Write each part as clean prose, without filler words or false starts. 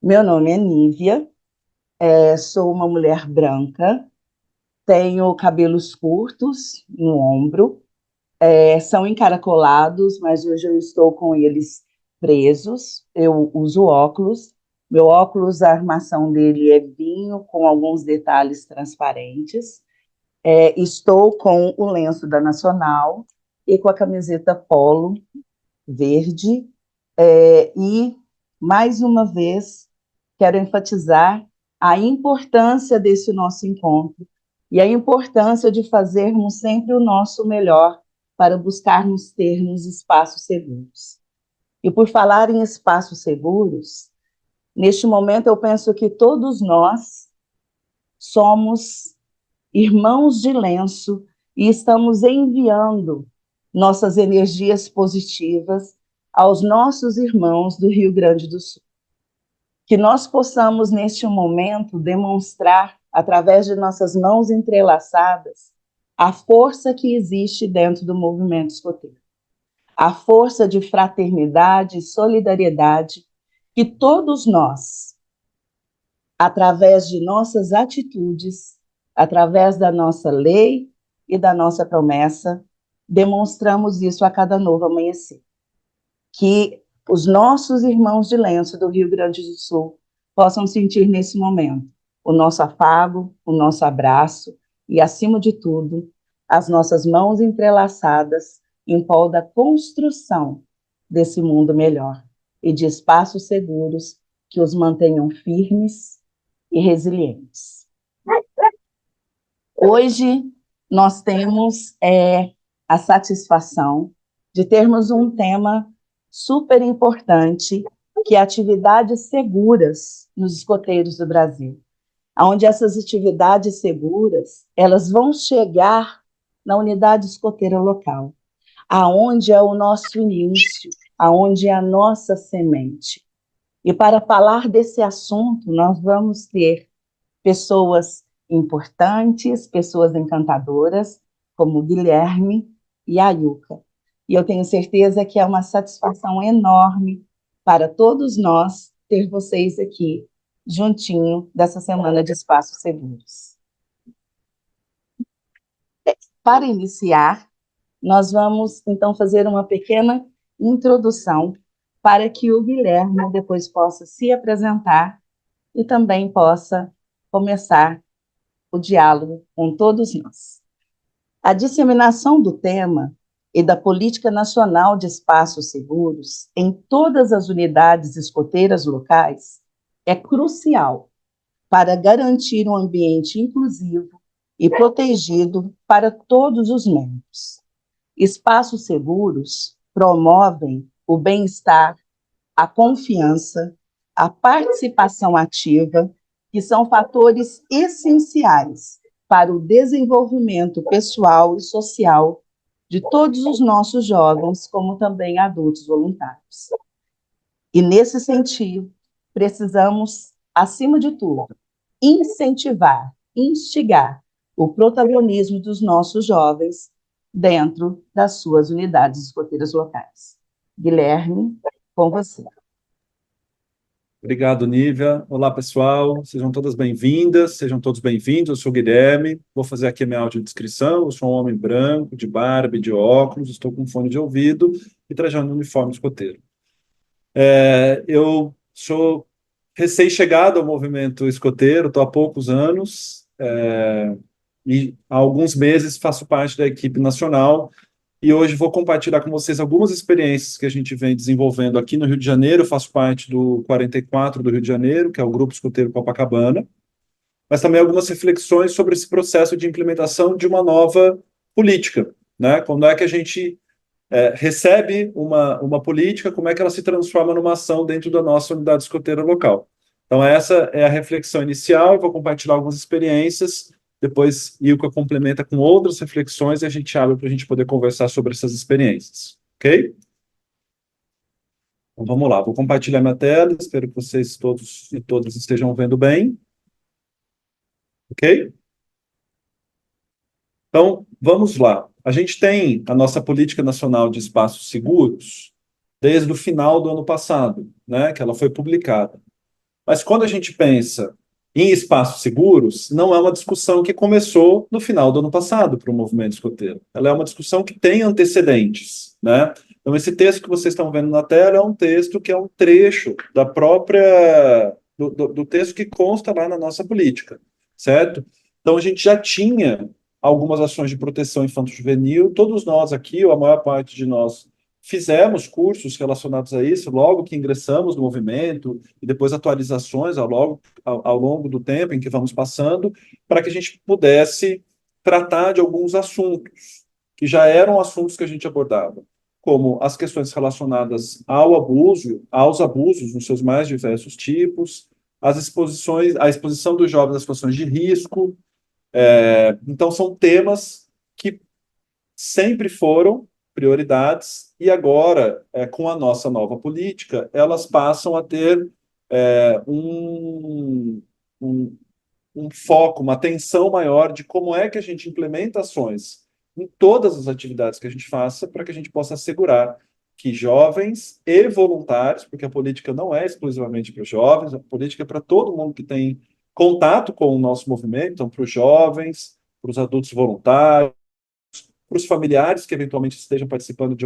Meu nome é Nívia, sou uma mulher branca, tenho cabelos curtos no ombro, são encaracolados, mas hoje eu estou com eles presos. Eu uso óculos. Meu óculos, a armação dele é vinho com alguns detalhes transparentes. Estou com o lenço da Nacional e com a camiseta polo verde. E, mais uma vez, quero enfatizar a importância desse nosso encontro e a importância de fazermos sempre o nosso melhor para buscarmos termos espaços seguros. E por falar em espaços seguros, neste momento eu penso que todos nós somos irmãos de lenço e estamos enviando nossas energias positivas aos nossos irmãos do Rio Grande do Sul. Que nós possamos, neste momento, demonstrar, através de nossas mãos entrelaçadas, a força que existe dentro do movimento escoteiro. A força de fraternidade e solidariedade que todos nós, através de nossas atitudes, através da nossa lei e da nossa promessa, demonstramos isso a cada novo amanhecer. Que os nossos irmãos de lenço do Rio Grande do Sul possam sentir nesse momento o nosso afago, o nosso abraço e, acima de tudo, as nossas mãos entrelaçadas em prol da construção desse mundo melhor e de espaços seguros que os mantenham firmes e resilientes. Hoje nós temos a satisfação de termos um tema super importante, que é atividades seguras nos escoteiros do Brasil, onde essas atividades seguras elas vão chegar na unidade escoteira local, aonde é o nosso início, aonde é a nossa semente. E para falar desse assunto, nós vamos ter pessoas importantes, pessoas encantadoras, como o Guilherme e a Yuka. E eu tenho certeza que é uma satisfação enorme para todos nós ter vocês aqui juntinho dessa semana de Espaços Seguros. Para iniciar, nós vamos então fazer uma pequena introdução para que o Guilherme depois possa se apresentar e também possa começar o diálogo com todos nós. A disseminação do tema e da Política Nacional de Espaços Seguros em todas as unidades escoteiras locais é crucial para garantir um ambiente inclusivo e protegido para todos os membros. Espaços seguros promovem o bem-estar, a confiança, a participação ativa, que são fatores essenciais para o desenvolvimento pessoal e social de todos os nossos jovens, como também adultos voluntários. E, nesse sentido, precisamos, acima de tudo, incentivar, instigar o protagonismo dos nossos jovens dentro das suas unidades escoteiras locais. Guilherme, com você. Obrigado, Nívia. Olá, pessoal. Sejam todas bem-vindas, sejam todos bem-vindos. Eu sou o Guilherme. Vou fazer aqui a minha audiodescrição. Eu sou um homem branco, de barba e de óculos, estou com fone de ouvido e trajando um uniforme escoteiro. Eu sou recém-chegado ao movimento escoteiro, estou há poucos anos, e há alguns meses faço parte da equipe nacional. E hoje vou compartilhar com vocês algumas experiências que a gente vem desenvolvendo aqui no Rio de Janeiro. Eu faço parte do 44 do Rio de Janeiro, que é o Grupo Escoteiro Copacabana, mas também algumas reflexões sobre esse processo de implementação de uma nova política, né? Quando é que a gente recebe uma política, como é que ela se transforma numa ação dentro da nossa unidade escoteira local. Então, essa é a reflexão inicial. Eu vou compartilhar algumas experiências. Depois, Ilka complementa com outras reflexões e a gente abre para a gente poder conversar sobre essas experiências. Ok? Então, vamos lá. Vou compartilhar minha tela. Espero que vocês todos e todas estejam vendo bem. Ok? Então, vamos lá. A gente tem a nossa Política Nacional de Espaços Seguros desde o final do ano passado, né, que ela foi publicada. Mas quando a gente pensa em espaços seguros, não é uma discussão que começou no final do ano passado para o movimento escoteiro. Ela é uma discussão que tem antecedentes, né? Então, esse texto que vocês estão vendo na tela é um texto que é um trecho da própria do texto que consta lá na nossa política, certo? Então, a gente já tinha algumas ações de proteção infanto-juvenil, todos nós aqui, ou a maior parte de nós, fizemos cursos relacionados a isso logo que ingressamos no movimento, e depois atualizações ao longo do tempo em que vamos passando, para que a gente pudesse tratar de alguns assuntos que já eram assuntos que a gente abordava, como as questões relacionadas ao abuso, aos abusos nos seus mais diversos tipos, as exposições, a exposição dos jovens às situações de risco. Então, são temas que sempre foram prioridades e agora, com a nossa nova política, elas passam a ter um, um foco, uma atenção maior de como é que a gente implementa ações em todas as atividades que a gente faça para que a gente possa assegurar que jovens e voluntários, porque a política não é exclusivamente para os jovens, a política é para todo mundo que tem contato com o nosso movimento, então para os jovens, para os adultos voluntários, para os familiares que eventualmente estejam participando de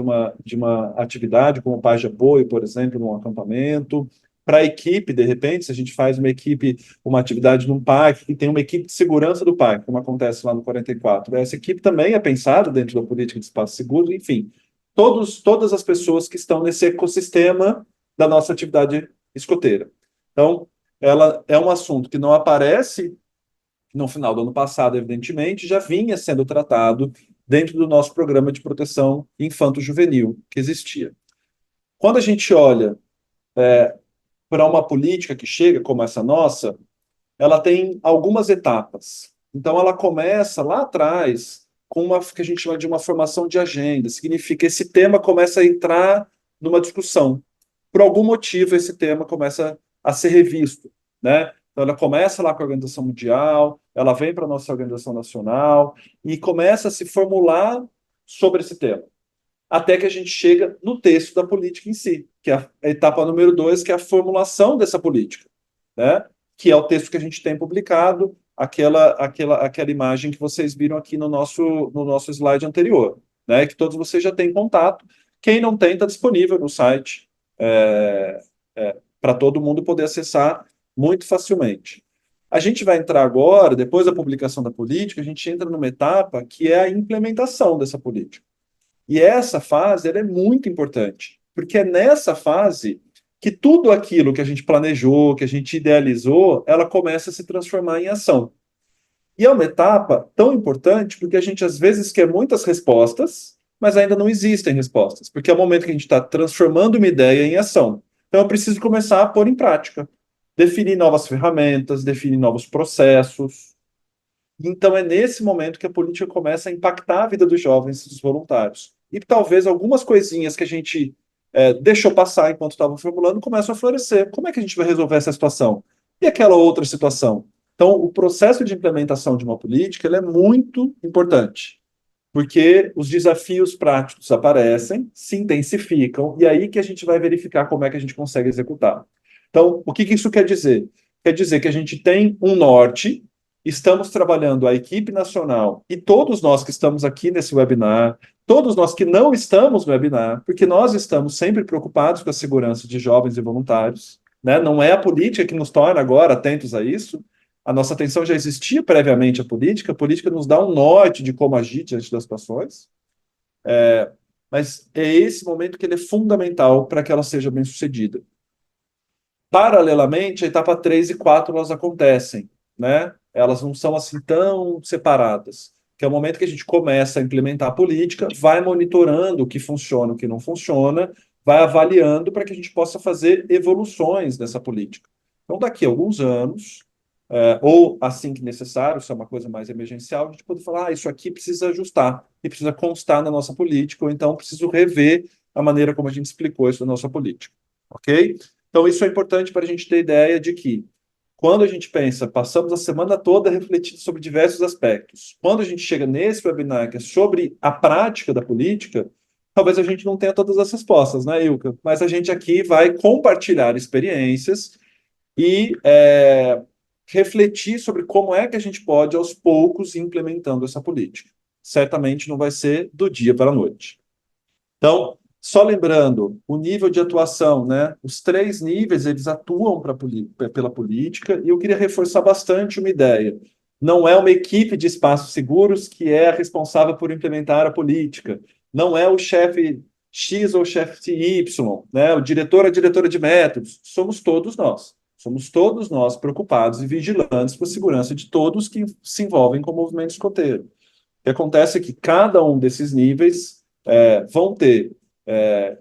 uma atividade, como paz de apoio, por exemplo, num acampamento, para a equipe, de repente, se a gente faz uma equipe, uma atividade num parque, e tem uma equipe de segurança do parque, como acontece lá no 44. Essa equipe também é pensada dentro da política de espaço seguro, enfim, todas as pessoas que estão nesse ecossistema da nossa atividade escoteira. Então, ela é um assunto que não aparece no final do ano passado, evidentemente, já vinha sendo tratado dentro do nosso programa de proteção infanto-juvenil que existia. Quando a gente olha para uma política que chega como essa nossa, ela tem algumas etapas. Então, ela começa lá atrás com uma que a gente chama de uma formação de agenda. Significa que esse tema começa a entrar numa discussão. Por algum motivo, esse tema começa a ser revisto, né? Então, ela começa lá com a Organização Mundial, ela vem para a nossa Organização Nacional e começa a se formular sobre esse tema. Até que a gente chega no texto da política em si, que é a etapa número 2, que é a formulação dessa política, né? Que é o texto que a gente tem publicado, aquela imagem que vocês viram aqui no nosso slide anterior, né? Que todos vocês já têm contato. Quem não tem, está disponível no site para todo mundo poder acessar muito facilmente. A gente vai entrar agora, depois da publicação da política, a gente entra numa etapa que é a implementação dessa política. E essa fase ela é muito importante, porque é nessa fase que tudo aquilo que a gente planejou, que a gente idealizou, ela começa a se transformar em ação. E é uma etapa tão importante porque a gente às vezes quer muitas respostas, mas ainda não existem respostas, porque é o momento que a gente está transformando uma ideia em ação. Então eu preciso começar a pôr em prática, definir novas ferramentas, definir novos processos. Então é nesse momento que a política começa a impactar a vida dos jovens e dos voluntários. E talvez algumas coisinhas que a gente deixou passar enquanto estava formulando começam a florescer. Como é que a gente vai resolver essa situação? E aquela outra situação? Então, o processo de implementação de uma política ele é muito importante, porque os desafios práticos aparecem, se intensificam, e aí que a gente vai verificar como é que a gente consegue executar. Então, o que isso quer dizer? Quer dizer que a gente tem um norte, estamos trabalhando a equipe nacional e todos nós que estamos aqui nesse webinar, todos nós que não estamos no webinar, porque nós estamos sempre preocupados com a segurança de jovens e voluntários, né? Não é a política que nos torna agora atentos a isso. A nossa atenção já existia previamente à política, a política nos dá um norte de como agir diante das situações, mas é esse momento que ele é fundamental para que ela seja bem sucedida. Paralelamente, a etapa 3 e 4 elas acontecem, né? Elas não são assim tão separadas, que é o momento que a gente começa a implementar a política, vai monitorando o que funciona, o que não funciona, vai avaliando para que a gente possa fazer evoluções dessa política. Então, daqui a alguns anos, ou assim que necessário, se é uma coisa mais emergencial, a gente pode falar, isso aqui precisa ajustar, e precisa constar na nossa política, ou então preciso rever a maneira como a gente explicou isso na nossa política, ok? Então, isso é importante para a gente ter ideia de que, quando a gente pensa, passamos a semana toda refletindo sobre diversos aspectos. Quando a gente chega nesse webinar, que é sobre a prática da política, talvez a gente não tenha todas as respostas, né, Ilka? Mas a gente aqui vai compartilhar experiências e refletir sobre como é que a gente pode, aos poucos, ir implementando essa política. Certamente não vai ser do dia para a noite. Então, só lembrando, o nível de atuação, né? Os três níveis, eles atuam pela política, e eu queria reforçar bastante uma ideia. Não é uma equipe de espaços seguros que é responsável por implementar a política. Não é o chefe X ou o chefe Y, né? O diretor, a diretora de métodos. Somos todos nós. Somos todos nós preocupados e vigilantes por segurança de todos que se envolvem com o movimento escoteiro. O que acontece é que cada um desses níveis vão ter é,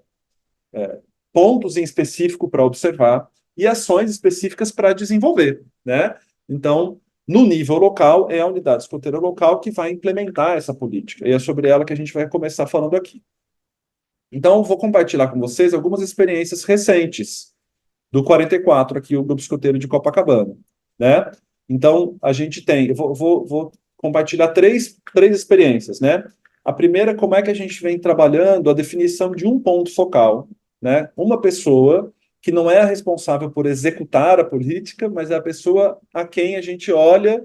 pontos em específico para observar e ações específicas para desenvolver, né? Então, no nível local, é a unidade escoteira local que vai implementar essa política, e é sobre ela que a gente vai começar falando aqui. Então, vou compartilhar com vocês algumas experiências recentes do 44, aqui o Grupo Escoteiro de Copacabana, né? Então, a gente tem, eu vou compartilhar três experiências, né? A primeira, como é que a gente vem trabalhando a definição de um ponto focal, né? Uma pessoa que não é a responsável por executar a política, mas é a pessoa a quem a gente olha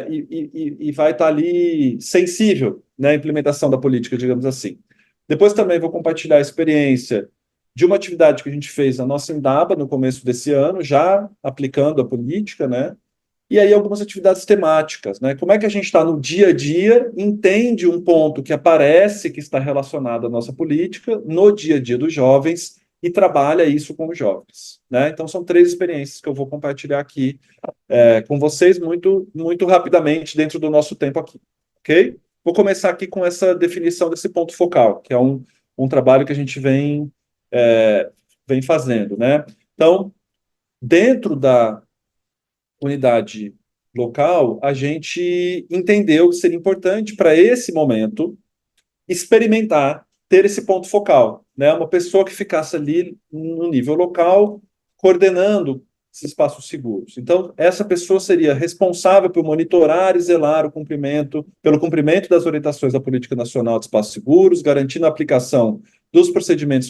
e vai estar ali sensível, né, à implementação da política, digamos assim. Depois também vou compartilhar a experiência de uma atividade que a gente fez na nossa Indaba no começo desse ano, já aplicando a política, né? E aí algumas atividades temáticas, né? Como é que a gente está no dia a dia, entende um ponto que aparece que está relacionado à nossa política no dia a dia dos jovens e trabalha isso com os jovens, né? Então são três experiências que eu vou compartilhar aqui com vocês muito rapidamente dentro do nosso tempo aqui, ok? Vou começar aqui com essa definição desse ponto focal, que é um trabalho que a gente vem fazendo, né? Então, dentro da unidade local, a gente entendeu que seria importante para esse momento experimentar ter esse ponto focal, né? Uma pessoa que ficasse ali no nível local, coordenando esses espaços seguros. Então, essa pessoa seria responsável por monitorar e zelar pelo cumprimento das orientações da Política Nacional de Espaços Seguros, garantindo a aplicação dos procedimentos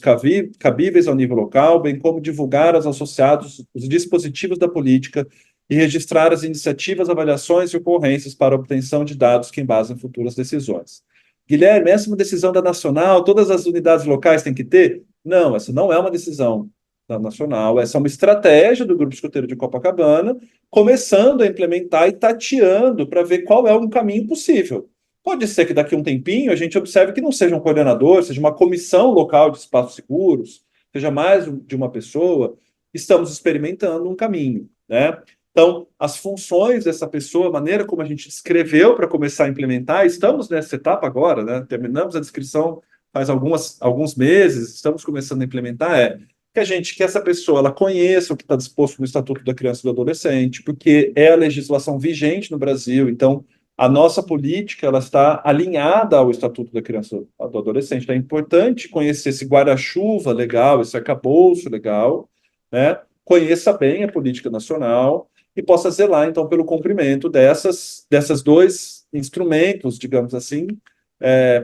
cabíveis ao nível local, bem como divulgar aos associados os dispositivos da política e registrar as iniciativas, avaliações e ocorrências para obtenção de dados que embasem futuras decisões. Guilherme, essa é uma decisão da nacional, todas as unidades locais têm que ter? Não, essa não é uma decisão da nacional, essa é uma estratégia do Grupo Escoteiro de Copacabana, começando a implementar e tateando para ver qual é um caminho possível. Pode ser que daqui a um tempinho a gente observe que não seja um coordenador, seja uma comissão local de espaços seguros, seja mais de uma pessoa, estamos experimentando um caminho, né? Então, as funções dessa pessoa, a maneira como a gente escreveu para começar a implementar, estamos nessa etapa agora, né? Terminamos a descrição faz alguns meses, estamos começando a implementar, que essa pessoa ela conheça o que está disposto no Estatuto da Criança e do Adolescente, porque é a legislação vigente no Brasil, então a nossa política ela está alinhada ao Estatuto da Criança e do Adolescente. Então é importante conhecer esse guarda-chuva legal, esse arcabouço legal, né? Conheça bem a política nacional e possa zelar, então, pelo cumprimento dessas dois instrumentos, digamos assim,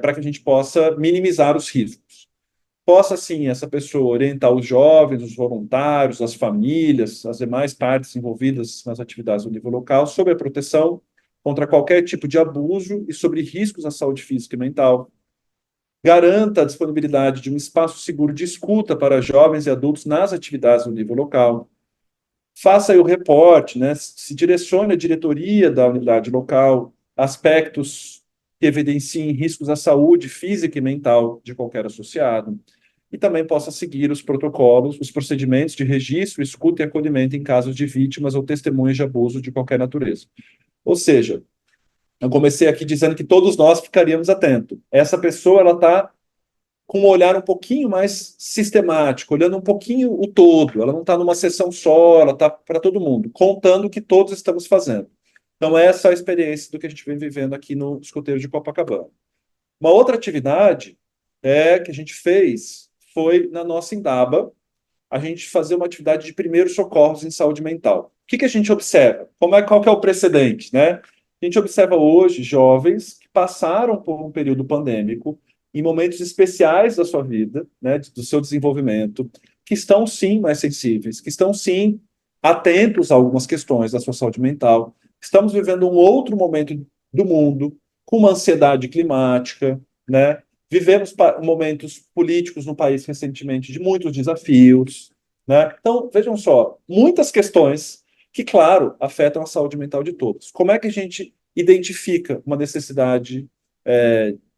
para que a gente possa minimizar os riscos. Possa, sim, essa pessoa orientar os jovens, os voluntários, as famílias, as demais partes envolvidas nas atividades do nível local sobre a proteção contra qualquer tipo de abuso e sobre riscos à saúde física e mental. Garanta a disponibilidade de um espaço seguro de escuta para jovens e adultos nas atividades do nível local. Faça aí o reporte, né? Se direcione à diretoria da unidade local, aspectos que evidenciem riscos à saúde física e mental de qualquer associado. E também possa seguir os protocolos, os procedimentos de registro, escuta e acolhimento em casos de vítimas ou testemunhas de abuso de qualquer natureza. Ou seja, eu comecei aqui dizendo que todos nós ficaríamos atentos. Essa pessoa, ela está com um olhar um pouquinho mais sistemático, olhando um pouquinho o todo. Ela não está numa sessão só, ela está para todo mundo, contando o que todos estamos fazendo. Então, essa é a experiência do que a gente vem vivendo aqui no Escoteiro de Copacabana. Uma outra atividade que a gente fez foi na nossa Indaba, a gente fazer uma atividade de primeiros socorros em saúde mental. O que a gente observa? Qual que é o precedente, né? A gente observa hoje jovens que passaram por um período pandêmico em momentos especiais da sua vida, né, do seu desenvolvimento, que estão sim mais sensíveis, que estão sim atentos a algumas questões da sua saúde mental. Estamos vivendo um outro momento do mundo, com uma ansiedade climática, né? Vivemos momentos políticos no país recentemente de muitos desafios, né? Então, vejam só, muitas questões que, claro, afetam a saúde mental de todos. Como é que a gente identifica uma necessidade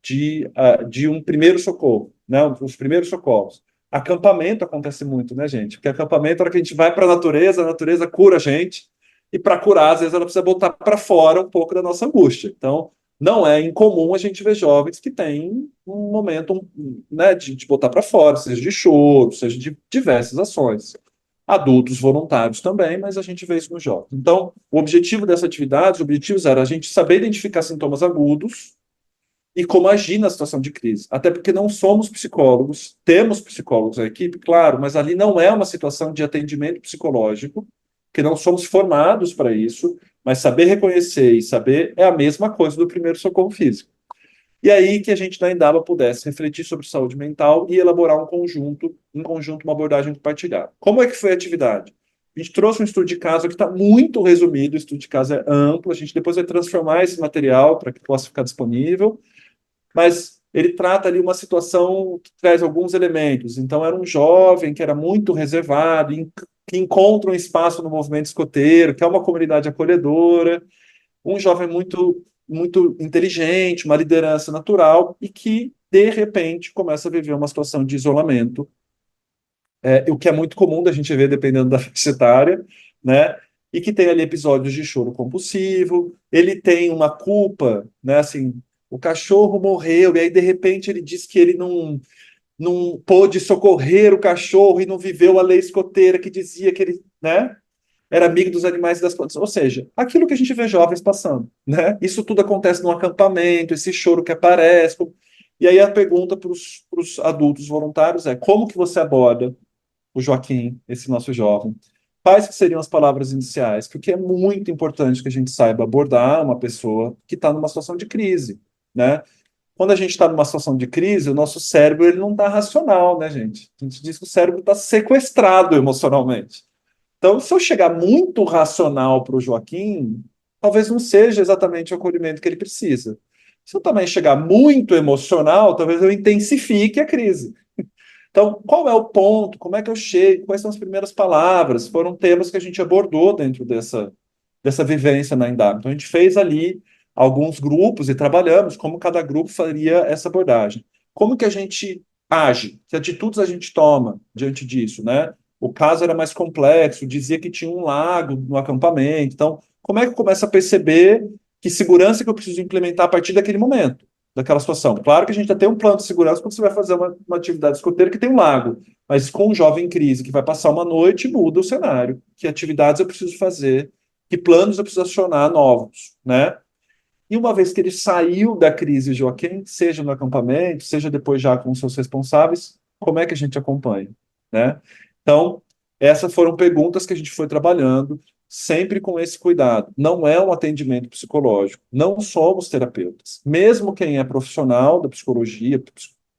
de um primeiro socorro, né? Os primeiros socorros. Acampamento acontece muito, né, gente? Porque acampamento, na hora que a gente vai para a natureza cura a gente, e para curar, às vezes, ela precisa botar para fora um pouco da nossa angústia. Então, não é incomum a gente ver jovens que têm um momento, né, de botar para fora, seja de choro, seja de diversas ações. Adultos voluntários também, mas a gente vê isso nos jovens. Então, o objetivo dessa atividade, os objetivos era a gente saber identificar sintomas agudos e como agir na situação de crise. Até porque não somos psicólogos, temos psicólogos na equipe, claro, mas ali não é uma situação de atendimento psicológico, que não somos formados para isso, mas saber reconhecer e saber é a mesma coisa do primeiro socorro físico. E aí que a gente na Indaba pudesse refletir sobre saúde mental e elaborar um conjunto, uma abordagem compartilhada. Como é que foi a atividade? A gente trouxe um estudo de caso que está muito resumido, o estudo de caso é amplo, a gente depois vai transformar esse material para que possa ficar disponível, mas ele trata ali uma situação que traz alguns elementos. Então, era um jovem que era muito reservado, que encontra um espaço no movimento escoteiro, que é uma comunidade acolhedora, um jovem muito inteligente, uma liderança natural, e que, de repente, começa a viver uma situação de isolamento, o que é muito comum da gente ver dependendo da faixa etária, né? E que tem ali episódios de choro compulsivo, ele tem uma culpa, né? Assim, o cachorro morreu, e aí de repente ele diz que ele não pôde socorrer o cachorro e não viveu a lei escoteira que dizia que ele, né? Era amigo dos animais e das plantas. Ou seja, aquilo que a gente vê jovens passando, né? Isso tudo acontece no acampamento, esse choro que aparece. E aí a pergunta para os adultos voluntários é: como que você aborda o Joaquim, esse nosso jovem? Quais que seriam as palavras iniciais? Porque é muito importante que a gente saiba abordar uma pessoa que está numa situação de crise, né? Quando a gente está numa situação de crise, o nosso cérebro ele não está racional, né, gente? A gente diz que o cérebro está sequestrado emocionalmente. Então, se eu chegar muito racional para o Joaquim, talvez não seja exatamente o acolhimento que ele precisa. Se eu também chegar muito emocional, talvez eu intensifique a crise. Então, qual é o ponto? Como é que eu chego? Quais são as primeiras palavras? Foram temas que a gente abordou dentro dessa vivência na Indab. Então, a gente fez ali alguns grupos e trabalhamos como cada grupo faria essa abordagem. Como que a gente age? Que atitudes a gente toma diante disso, né? O caso era mais complexo, dizia que tinha um lago no acampamento. Então, como é que eu começo a perceber que segurança que eu preciso implementar a partir daquele momento? Daquela situação. Claro que a gente já tem um plano de segurança quando você vai fazer uma atividade escoteira que tem um lago, mas com um jovem em crise que vai passar uma noite, muda o cenário. Que atividades eu preciso fazer, que planos eu preciso acionar novos, né? E uma vez que ele saiu da crise, Joaquim, seja no acampamento, seja depois já com seus responsáveis, como é que a gente acompanha, né? Então, essas foram perguntas que a gente foi trabalhando, sempre com esse cuidado. Não é um atendimento psicológico, não somos terapeutas. Mesmo quem é profissional da psicologia,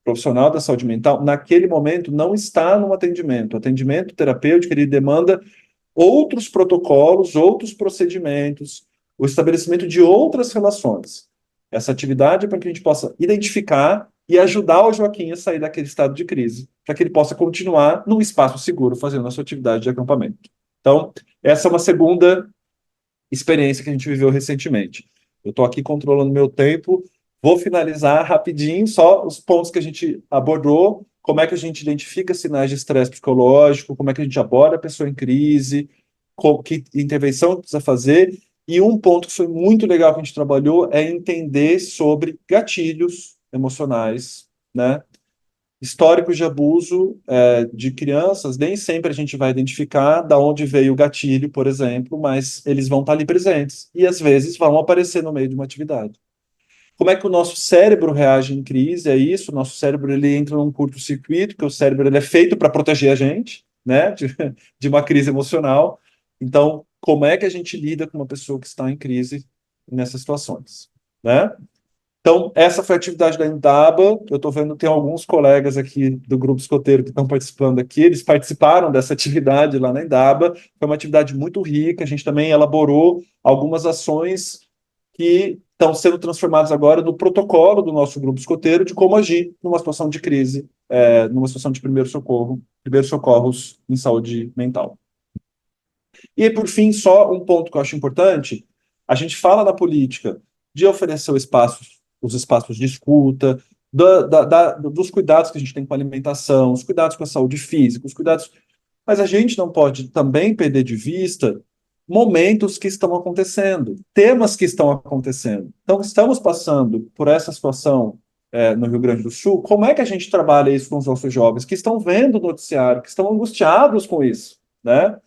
profissional da saúde mental, naquele momento não está no atendimento. O atendimento terapêutico, ele demanda outros protocolos, outros procedimentos, o estabelecimento de outras relações. Essa atividade é para que a gente possa identificar e ajudar o Joaquim a sair daquele estado de crise, para que ele possa continuar num espaço seguro fazendo a sua atividade de acampamento. Então, essa é uma segunda experiência que a gente viveu recentemente. Eu estou aqui controlando meu tempo, vou finalizar rapidinho só os pontos que a gente abordou, como é que a gente identifica sinais de estresse psicológico, como é que a gente aborda a pessoa em crise, que intervenção precisa fazer. E um ponto que foi muito legal que a gente trabalhou é entender sobre gatilhos emocionais, né? Históricos de abuso de crianças, nem sempre a gente vai identificar da onde veio o gatilho, por exemplo, mas eles vão estar ali presentes e às vezes vão aparecer no meio de uma atividade. Como é que o nosso cérebro reage em crise? É isso, o nosso cérebro ele entra num curto-circuito, porque o cérebro ele é feito para proteger a gente, né, de uma crise emocional. Então, como é que a gente lida com uma pessoa que está em crise nessas situações, né? Então, essa foi a atividade da Indaba. Eu estou vendo, tem alguns colegas aqui do grupo escoteiro que estão participando aqui, eles participaram dessa atividade lá na Indaba. Foi uma atividade muito rica, a gente também elaborou algumas ações que estão sendo transformadas agora no protocolo do nosso grupo escoteiro de como agir numa situação de crise, numa situação de primeiro socorro, primeiros socorros em saúde mental. E, por fim, só um ponto que eu acho importante: a gente fala na política de oferecer os espaços de escuta, dos cuidados que a gente tem com a alimentação, os cuidados com a saúde física, os cuidados. Mas a gente não pode também perder de vista momentos que estão acontecendo, temas que estão acontecendo. Então, estamos passando por essa situação, no Rio Grande do Sul. Como é que a gente trabalha isso com os nossos jovens que estão vendo o noticiário, que estão angustiados com isso, né?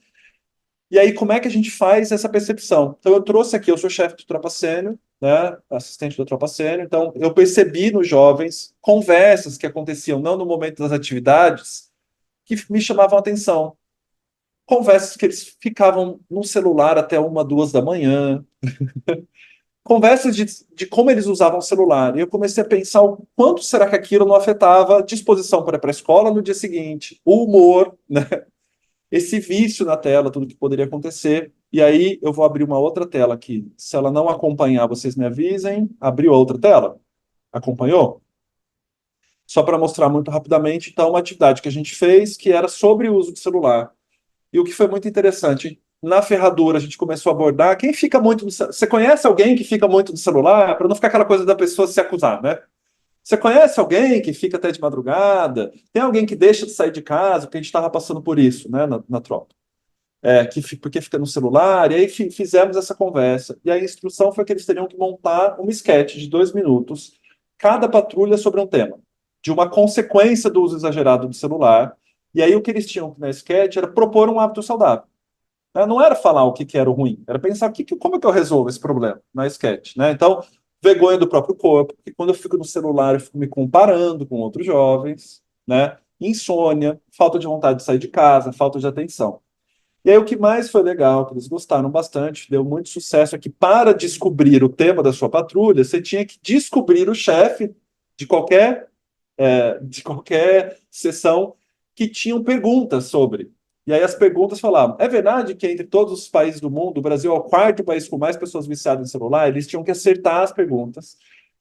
E aí, como é que a gente faz essa percepção? Então, eu trouxe aqui, eu sou chefe do Tropa Sênior, né, assistente do Tropa Sênior, então eu percebi nos jovens conversas que aconteciam não no momento das atividades que me chamavam a atenção. Conversas que eles ficavam no celular até 1, 2 da manhã, conversas de como eles usavam o celular. E eu comecei a pensar o quanto será que aquilo não afetava a disposição para ir para a escola no dia seguinte, o humor, né? Esse vício na tela, tudo que poderia acontecer. E aí eu vou abrir uma outra tela aqui. Se ela não acompanhar, vocês me avisem. Abriu outra tela? Acompanhou? Só para mostrar muito rapidamente, então, uma atividade que a gente fez que era sobre o uso do celular. E o que foi muito interessante, na ferradura a gente começou a abordar quem fica muito no celular. Você conhece alguém que fica muito no celular? Para não ficar aquela coisa da pessoa se acusar, né? Você conhece alguém que fica até de madrugada? Tem alguém que deixa de sair de casa? Porque a gente estava passando por isso, né, na tropa. Porque fica no celular, e aí fizemos essa conversa. E a instrução foi que eles teriam que montar um esquete de 2 minutos, cada patrulha sobre um tema, de uma consequência do uso exagerado do celular. E aí o que eles tinham na esquete era propor um hábito saudável. Né? Não era falar o que era o ruim, era pensar como é que eu resolvo esse problema na esquete. Né? Então, vergonha do próprio corpo, porque quando eu fico no celular, eu fico me comparando com outros jovens, né? Insônia, falta de vontade de sair de casa, falta de atenção. E aí o que mais foi legal, que eles gostaram bastante, deu muito sucesso, é que para descobrir o tema da sua patrulha, você tinha que descobrir o chefe de qualquer, de qualquer sessão que tinham perguntas sobre. E aí as perguntas falavam: é verdade que entre todos os países do mundo, o Brasil é o quarto país com mais pessoas viciadas em celular? Eles tinham que acertar as perguntas.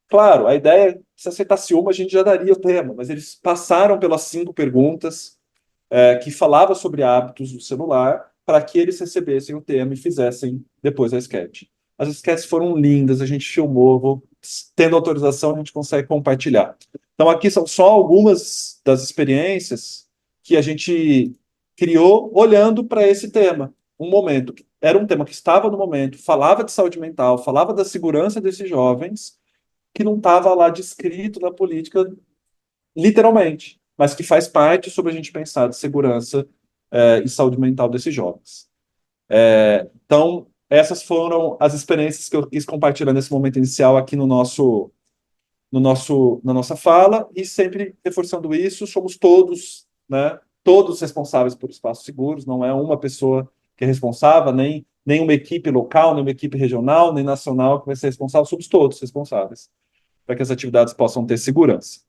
Claro, a ideia é que se acertasse uma, a gente já daria o tema, mas eles passaram pelas 5 perguntas, que falava sobre hábitos do celular, para que eles recebessem o tema e fizessem depois a sketch. As sketches foram lindas, a gente filmou, tendo autorização, a gente consegue compartilhar. Então, aqui são só algumas das experiências que a gente criou olhando para esse tema. Um momento, era um tema que estava no momento, falava de saúde mental, falava da segurança desses jovens, que não estava lá descrito na política literalmente, mas que faz parte sobre a gente pensar de segurança, e saúde mental desses jovens. Então, essas foram as experiências que eu quis compartilhar nesse momento inicial aqui na nossa fala, e sempre reforçando isso, somos todos, né, todos responsáveis por espaços seguros, não é uma pessoa que é responsável, nem uma equipe local, nem uma equipe regional, nem nacional que vai ser responsável, somos todos responsáveis para que as atividades possam ter segurança.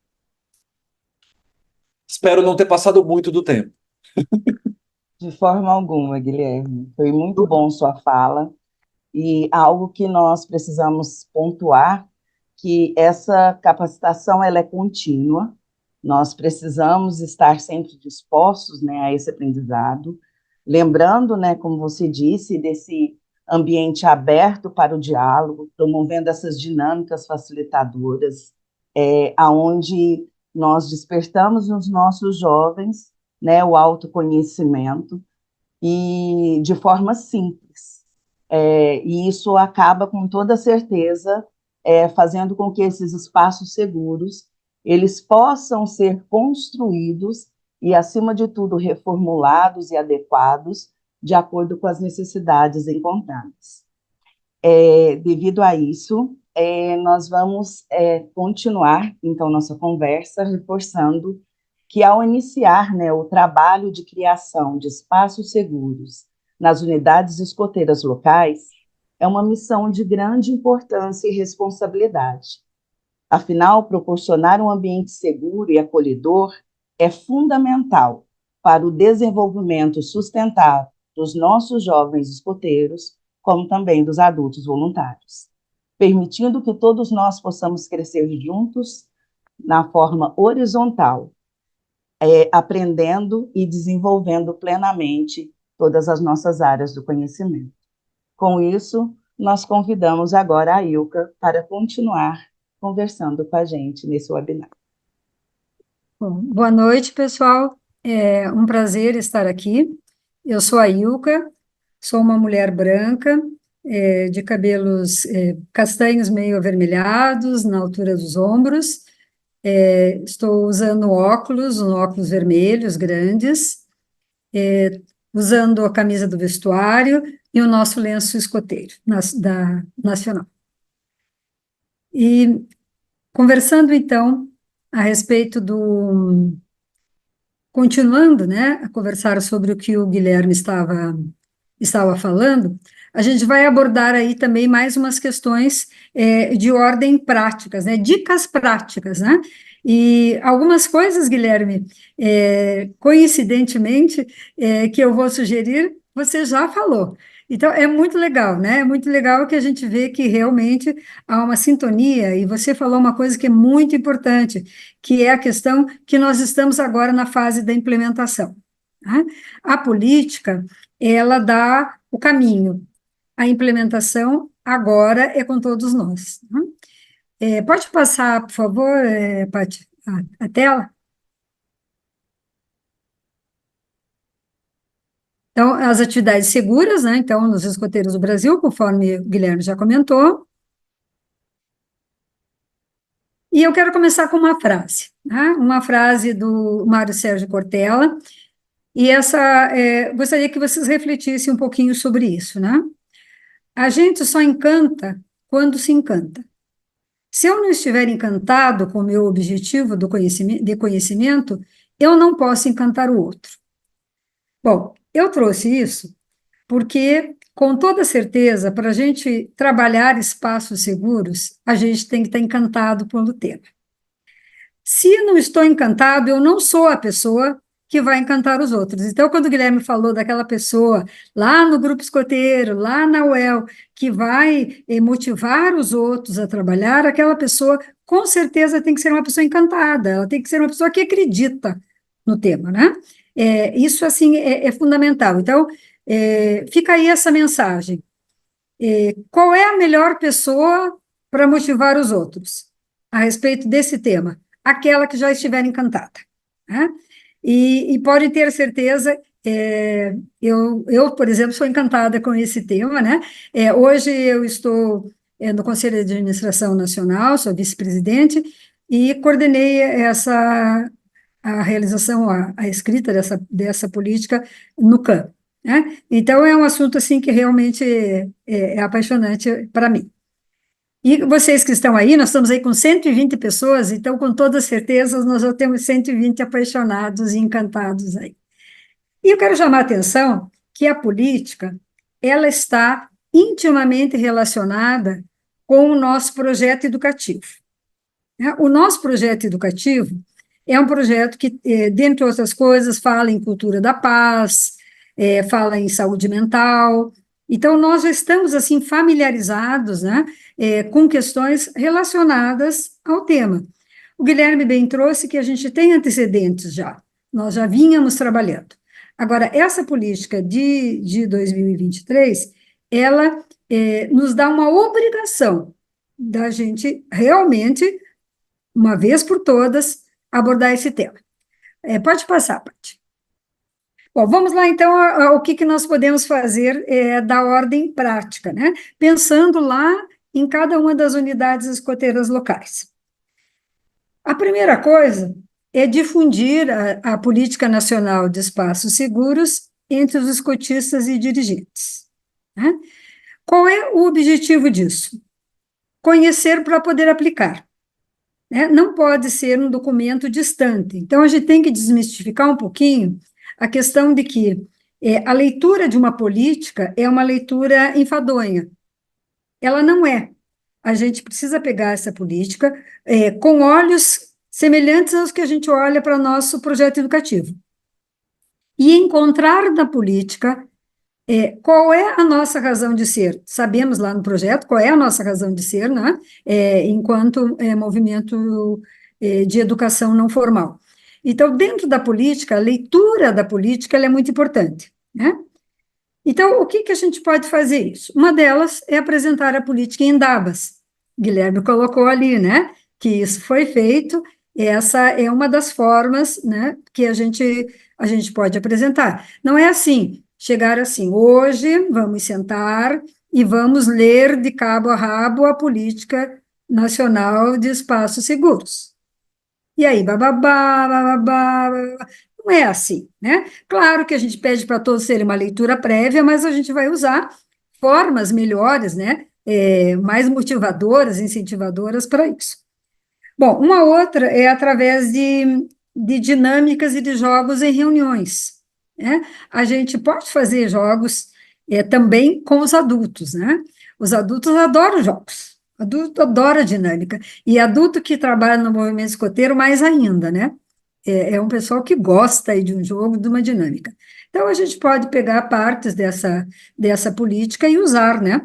Espero não ter passado muito do tempo. De forma alguma, Guilherme. Foi muito bom sua fala e algo que nós precisamos pontuar, que essa capacitação ela é contínua. Nós precisamos estar sempre dispostos, né, a esse aprendizado, lembrando, né, como você disse, desse ambiente aberto para o diálogo, promovendo essas dinâmicas facilitadoras, aonde nós despertamos nos nossos jovens, né, o autoconhecimento e de forma simples. E isso acaba, com toda certeza, fazendo com que esses espaços seguros eles possam ser construídos e, acima de tudo, reformulados e adequados de acordo com as necessidades encontradas. Devido a isso, nós vamos continuar, então, nossa conversa, reforçando que, ao iniciar, né, o trabalho de criação de espaços seguros nas unidades escoteiras locais, é uma missão de grande importância e responsabilidade. Afinal, proporcionar um ambiente seguro e acolhedor é fundamental para o desenvolvimento sustentável dos nossos jovens escoteiros, como também dos adultos voluntários, permitindo que todos nós possamos crescer juntos na forma horizontal, aprendendo e desenvolvendo plenamente todas as nossas áreas do conhecimento. Com isso, nós convidamos agora a Ilka para continuar conversando com a gente nesse webinar. Bom, boa noite, pessoal. É um prazer estar aqui. Eu sou a Ilka, sou uma mulher branca, de cabelos castanhos meio avermelhados, na altura dos ombros. Estou usando óculos, óculos vermelhos grandes, usando a camisa do vestuário e o nosso lenço escoteiro da Nacional. E conversando, então, a respeito continuando, né, a conversar sobre o que o Guilherme estava falando, a gente vai abordar aí também mais umas questões de ordem práticas, né, dicas práticas, né, e algumas coisas, Guilherme, coincidentemente, que eu vou sugerir, você já falou. Então, é muito legal, né? É muito legal que a gente vê que realmente há uma sintonia, e você falou uma coisa que é muito importante, que é a questão que nós estamos agora na fase da implementação, né? A política, ela dá o caminho, a implementação agora é com todos nós, né? Pode passar, por favor, Paty, a tela? Então, as atividades seguras, né? Então, nos escoteiros do Brasil, conforme o Guilherme já comentou. E eu quero começar com uma frase do Mário Sérgio Cortella, e gostaria que vocês refletissem um pouquinho sobre isso, né? A gente só encanta quando se encanta. Se eu não estiver encantado com o meu objetivo de conhecimento, eu não posso encantar o outro. Bom, eu trouxe isso porque, com toda certeza, para a gente trabalhar espaços seguros, a gente tem que estar encantado pelo tema. Se não estou encantado, eu não sou a pessoa que vai encantar os outros. Então, quando o Guilherme falou daquela pessoa lá no grupo escoteiro, lá na UEL, que vai motivar os outros a trabalhar, aquela pessoa, com certeza, tem que ser uma pessoa encantada, ela tem que ser uma pessoa que acredita no tema, né? Isso, assim, é fundamental. Então, fica aí essa mensagem. Qual é a melhor pessoa para motivar os outros a respeito desse tema? Aquela que já estiver encantada, né? E pode ter certeza, por exemplo, sou encantada com esse tema, né? Hoje eu estou no Conselho de Administração Nacional, sou vice-presidente, e coordenei a realização, a escrita dessa política no CAM, né? Então, é um assunto assim que realmente é apaixonante para mim. E vocês que estão aí, nós estamos aí com 120 pessoas, então, com toda certeza, nós já temos 120 apaixonados e encantados aí. E eu quero chamar a atenção que a política, ela está intimamente relacionada com o nosso projeto educativo, né? O nosso projeto educativo é um projeto que, dentre outras coisas, fala em cultura da paz, fala em saúde mental. Então, nós já estamos, assim, familiarizados, né, com questões relacionadas ao tema. O Guilherme bem trouxe que a gente tem antecedentes já, nós já vínhamos trabalhando. Agora, essa política de 2023, ela nos dá uma obrigação da gente realmente, uma vez por todas, abordar esse tema. Pode passar, Paty. Bom, vamos lá, então, ao que nós podemos fazer da ordem prática, né? Pensando lá em cada uma das unidades escoteiras locais. A primeira coisa é difundir a política nacional de espaços seguros entre os escotistas e dirigentes, né? Qual é o objetivo disso? Conhecer para poder aplicar, né? Não pode ser um documento distante. Então, a gente tem que desmistificar um pouquinho a questão de que a leitura de uma política é uma leitura enfadonha. Ela não é. a gente precisa pegar essa política com olhos semelhantes aos que a gente olha para nosso projeto educativo e encontrar na política qual é a nossa razão de ser. Sabemos lá no projeto qual é a nossa razão de ser, né? Enquanto movimento de educação não formal. Então, dentro da política, a leitura da política ela é muito importante, né? Então, o que a gente pode fazer isso? Uma delas é apresentar a política em Dabas. Guilherme colocou ali, né, que isso foi feito, essa é uma das formas, né, que a gente pode apresentar. Não é assim, chegar assim, hoje vamos sentar e vamos ler de cabo a rabo a política nacional de espaços seguros. E aí, bababá, bababá, bababá. Não é assim, né? Claro que a gente pede para todos terem uma leitura prévia, mas a gente vai usar formas melhores, né? Mais motivadoras, incentivadoras para isso. Bom, uma outra é através de dinâmicas e de jogos em reuniões, né? A gente pode fazer jogos também com os adultos, né? Os adultos adoram jogos, adulto adora dinâmica, e adulto que trabalha no movimento escoteiro mais ainda, né? É um pessoal que gosta aí de um jogo, de uma dinâmica. Então, a gente pode pegar partes dessa política e usar, né,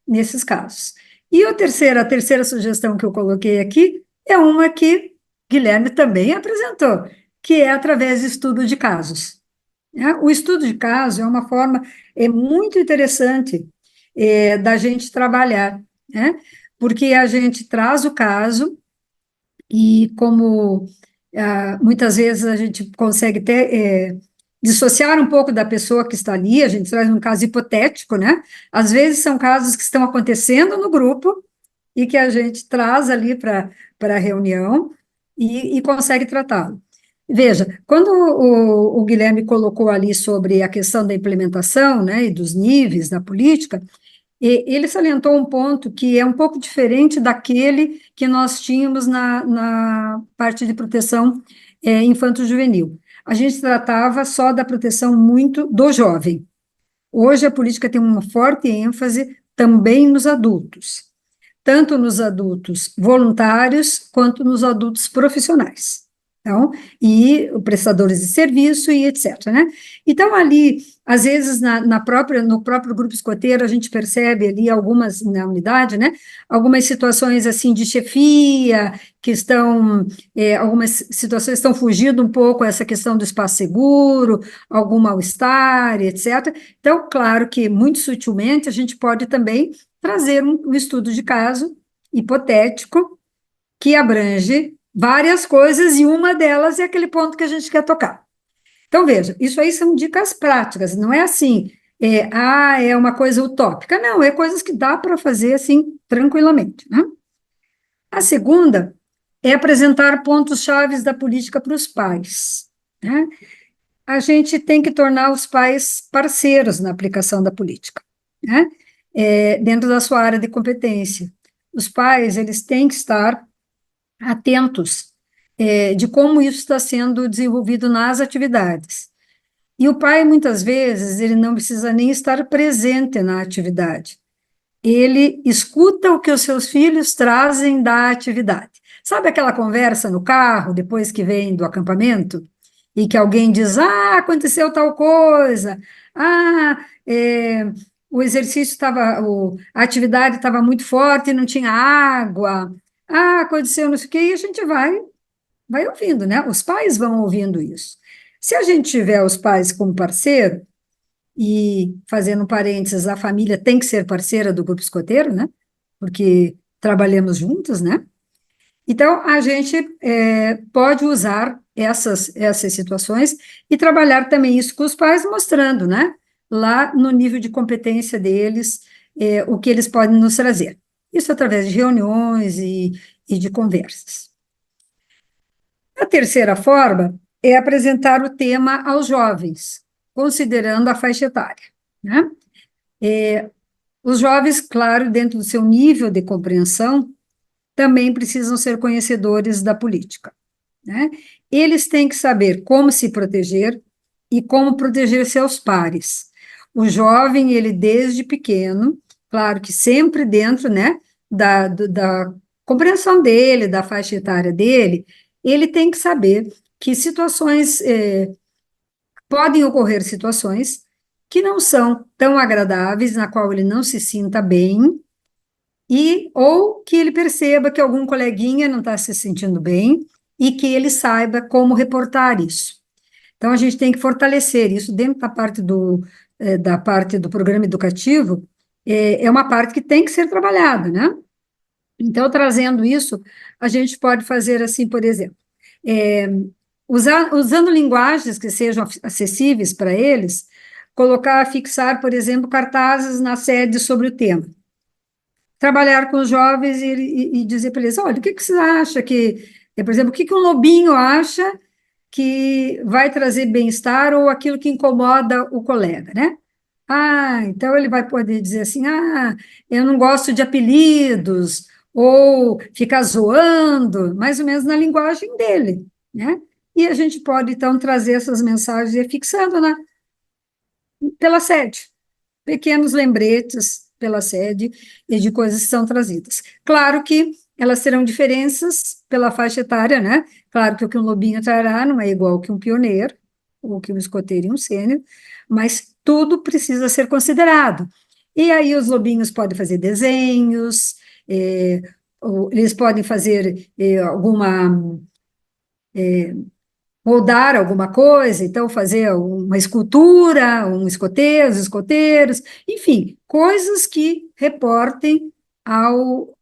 nesses casos. E a terceira sugestão que eu coloquei aqui é uma que Guilherme também apresentou, que é através de estudo de casos, né? O estudo de caso é uma forma muito interessante da gente trabalhar, né? Porque a gente traz o caso e como muitas vezes a gente consegue até dissociar um pouco da pessoa que está ali, a gente traz um caso hipotético, né? Às vezes são casos que estão acontecendo no grupo e que a gente traz ali para a reunião e consegue tratá-lo. Veja, quando o Guilherme colocou ali sobre a questão da implementação, né, e dos níveis da política, ele salientou um ponto que é um pouco diferente daquele que nós tínhamos na parte de proteção infanto-juvenil. A gente tratava só da proteção muito do jovem. Hoje a política tem uma forte ênfase também nos adultos, tanto nos adultos voluntários quanto nos adultos profissionais. Então, e prestadores de serviço e etc, né? Então, ali, às vezes, no próprio grupo escoteiro, a gente percebe ali algumas, na unidade, né? Algumas situações, assim, de chefia, que estão, algumas situações estão fugindo um pouco essa questão do espaço seguro, algum mal-estar, etc. Então, claro que, muito sutilmente, a gente pode também trazer um estudo de caso hipotético que abrange várias coisas e uma delas é aquele ponto que a gente quer tocar. Então, veja, isso aí são dicas práticas, não é assim, é uma coisa utópica, não, é coisas que dá para fazer assim, tranquilamente, né? A segunda é apresentar pontos chaves da política para os pais, né? A gente tem que tornar os pais parceiros na aplicação da política, né? Dentro da sua área de competência. Os pais, eles têm que estar atentos de como isso está sendo desenvolvido nas atividades. E o pai, muitas vezes, ele não precisa nem estar presente na atividade. Ele escuta o que os seus filhos trazem da atividade. Sabe aquela conversa no carro, depois que vem do acampamento? E que alguém diz, aconteceu tal coisa, o exercício estava, a atividade estava muito forte e não tinha água, aconteceu não sei o quê, e a gente vai ouvindo, né? Os pais vão ouvindo isso. Se a gente tiver os pais como parceiro, e fazendo parênteses, a família tem que ser parceira do grupo escoteiro, né? Porque trabalhamos juntos, né? Então, a gente pode usar essas situações e trabalhar também isso com os pais, mostrando, né? Lá no nível de competência deles, o que eles podem nos trazer. Isso através de reuniões e de conversas. A terceira forma é apresentar o tema aos jovens, considerando a faixa etária, né? Os jovens, claro, dentro do seu nível de compreensão, também precisam ser conhecedores da política, né? Eles têm que saber como se proteger e como proteger seus pares. O jovem, ele desde pequeno, claro que sempre dentro, né, da compreensão dele, da faixa etária dele, ele tem que saber que podem ocorrer situações que não são tão agradáveis, na qual ele não se sinta bem, ou que ele perceba que algum coleguinha não está se sentindo bem e que ele saiba como reportar isso. Então, a gente tem que fortalecer isso dentro da parte do programa educativo, é uma parte que tem que ser trabalhada, né? Então, trazendo isso, a gente pode fazer assim, por exemplo, é, usando linguagens que sejam acessíveis para eles, fixar, por exemplo, cartazes na sede sobre o tema. Trabalhar com os jovens e dizer para eles, olha, o que você acha por exemplo, o que um lobinho acha que vai trazer bem-estar ou aquilo que incomoda o colega, né? Então ele vai poder dizer assim, eu não gosto de apelidos, ou ficar zoando, mais ou menos na linguagem dele, né? E a gente pode, então, trazer essas mensagens e ir fixando pela sede, pequenos lembretes pela sede e de coisas que são trazidas. Claro que elas terão diferenças pela faixa etária, né? Claro que o que um lobinho trará não é igual que um pioneiro, ou que um escoteiro e um sênior, mas tudo precisa ser considerado. E aí os lobinhos podem fazer desenhos, eles podem fazer moldar alguma coisa, então fazer uma escultura, os escoteiros, enfim, coisas que reportem ao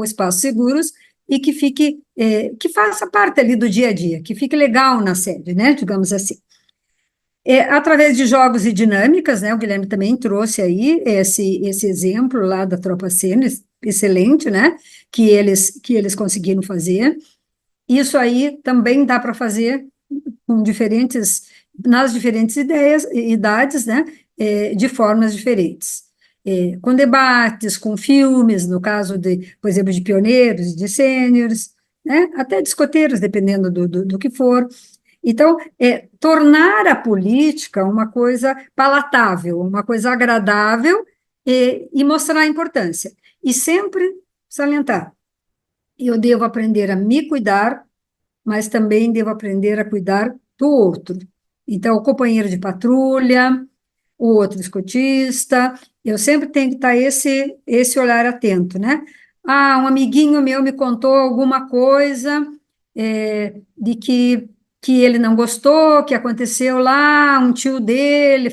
Espaço Seguros e que faça parte ali do dia a dia, que fique legal na sede, né, digamos assim. Através de jogos e dinâmicas, né, o Guilherme também trouxe aí esse exemplo lá da Tropa Sênior, excelente, né, que eles conseguiram fazer. Isso aí também dá para fazer nas diferentes idades, né, de formas diferentes. Com debates, com filmes, no caso por exemplo, de pioneiros, de sêniores, né, até de escoteiros, dependendo do que for. Então, tornar a política uma coisa palatável, uma coisa agradável e mostrar a importância. E sempre salientar, eu devo aprender a me cuidar, mas também devo aprender a cuidar do outro. Então, o companheiro de patrulha, o outro escotista, eu sempre tenho que estar esse olhar atento, né? Um amiguinho meu me contou alguma coisa de que ele não gostou, que aconteceu lá, um tio dele